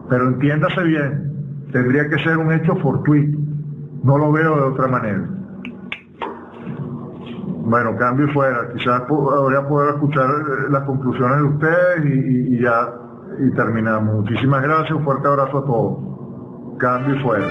[SPEAKER 1] Pero entiéndase bien, tendría que ser un hecho fortuito, no lo veo de otra manera. Bueno, cambio y fuera, quizás voy a poder escuchar las conclusiones de ustedes y ya terminamos. Muchísimas gracias, un fuerte abrazo a todos. Cambio y fuera.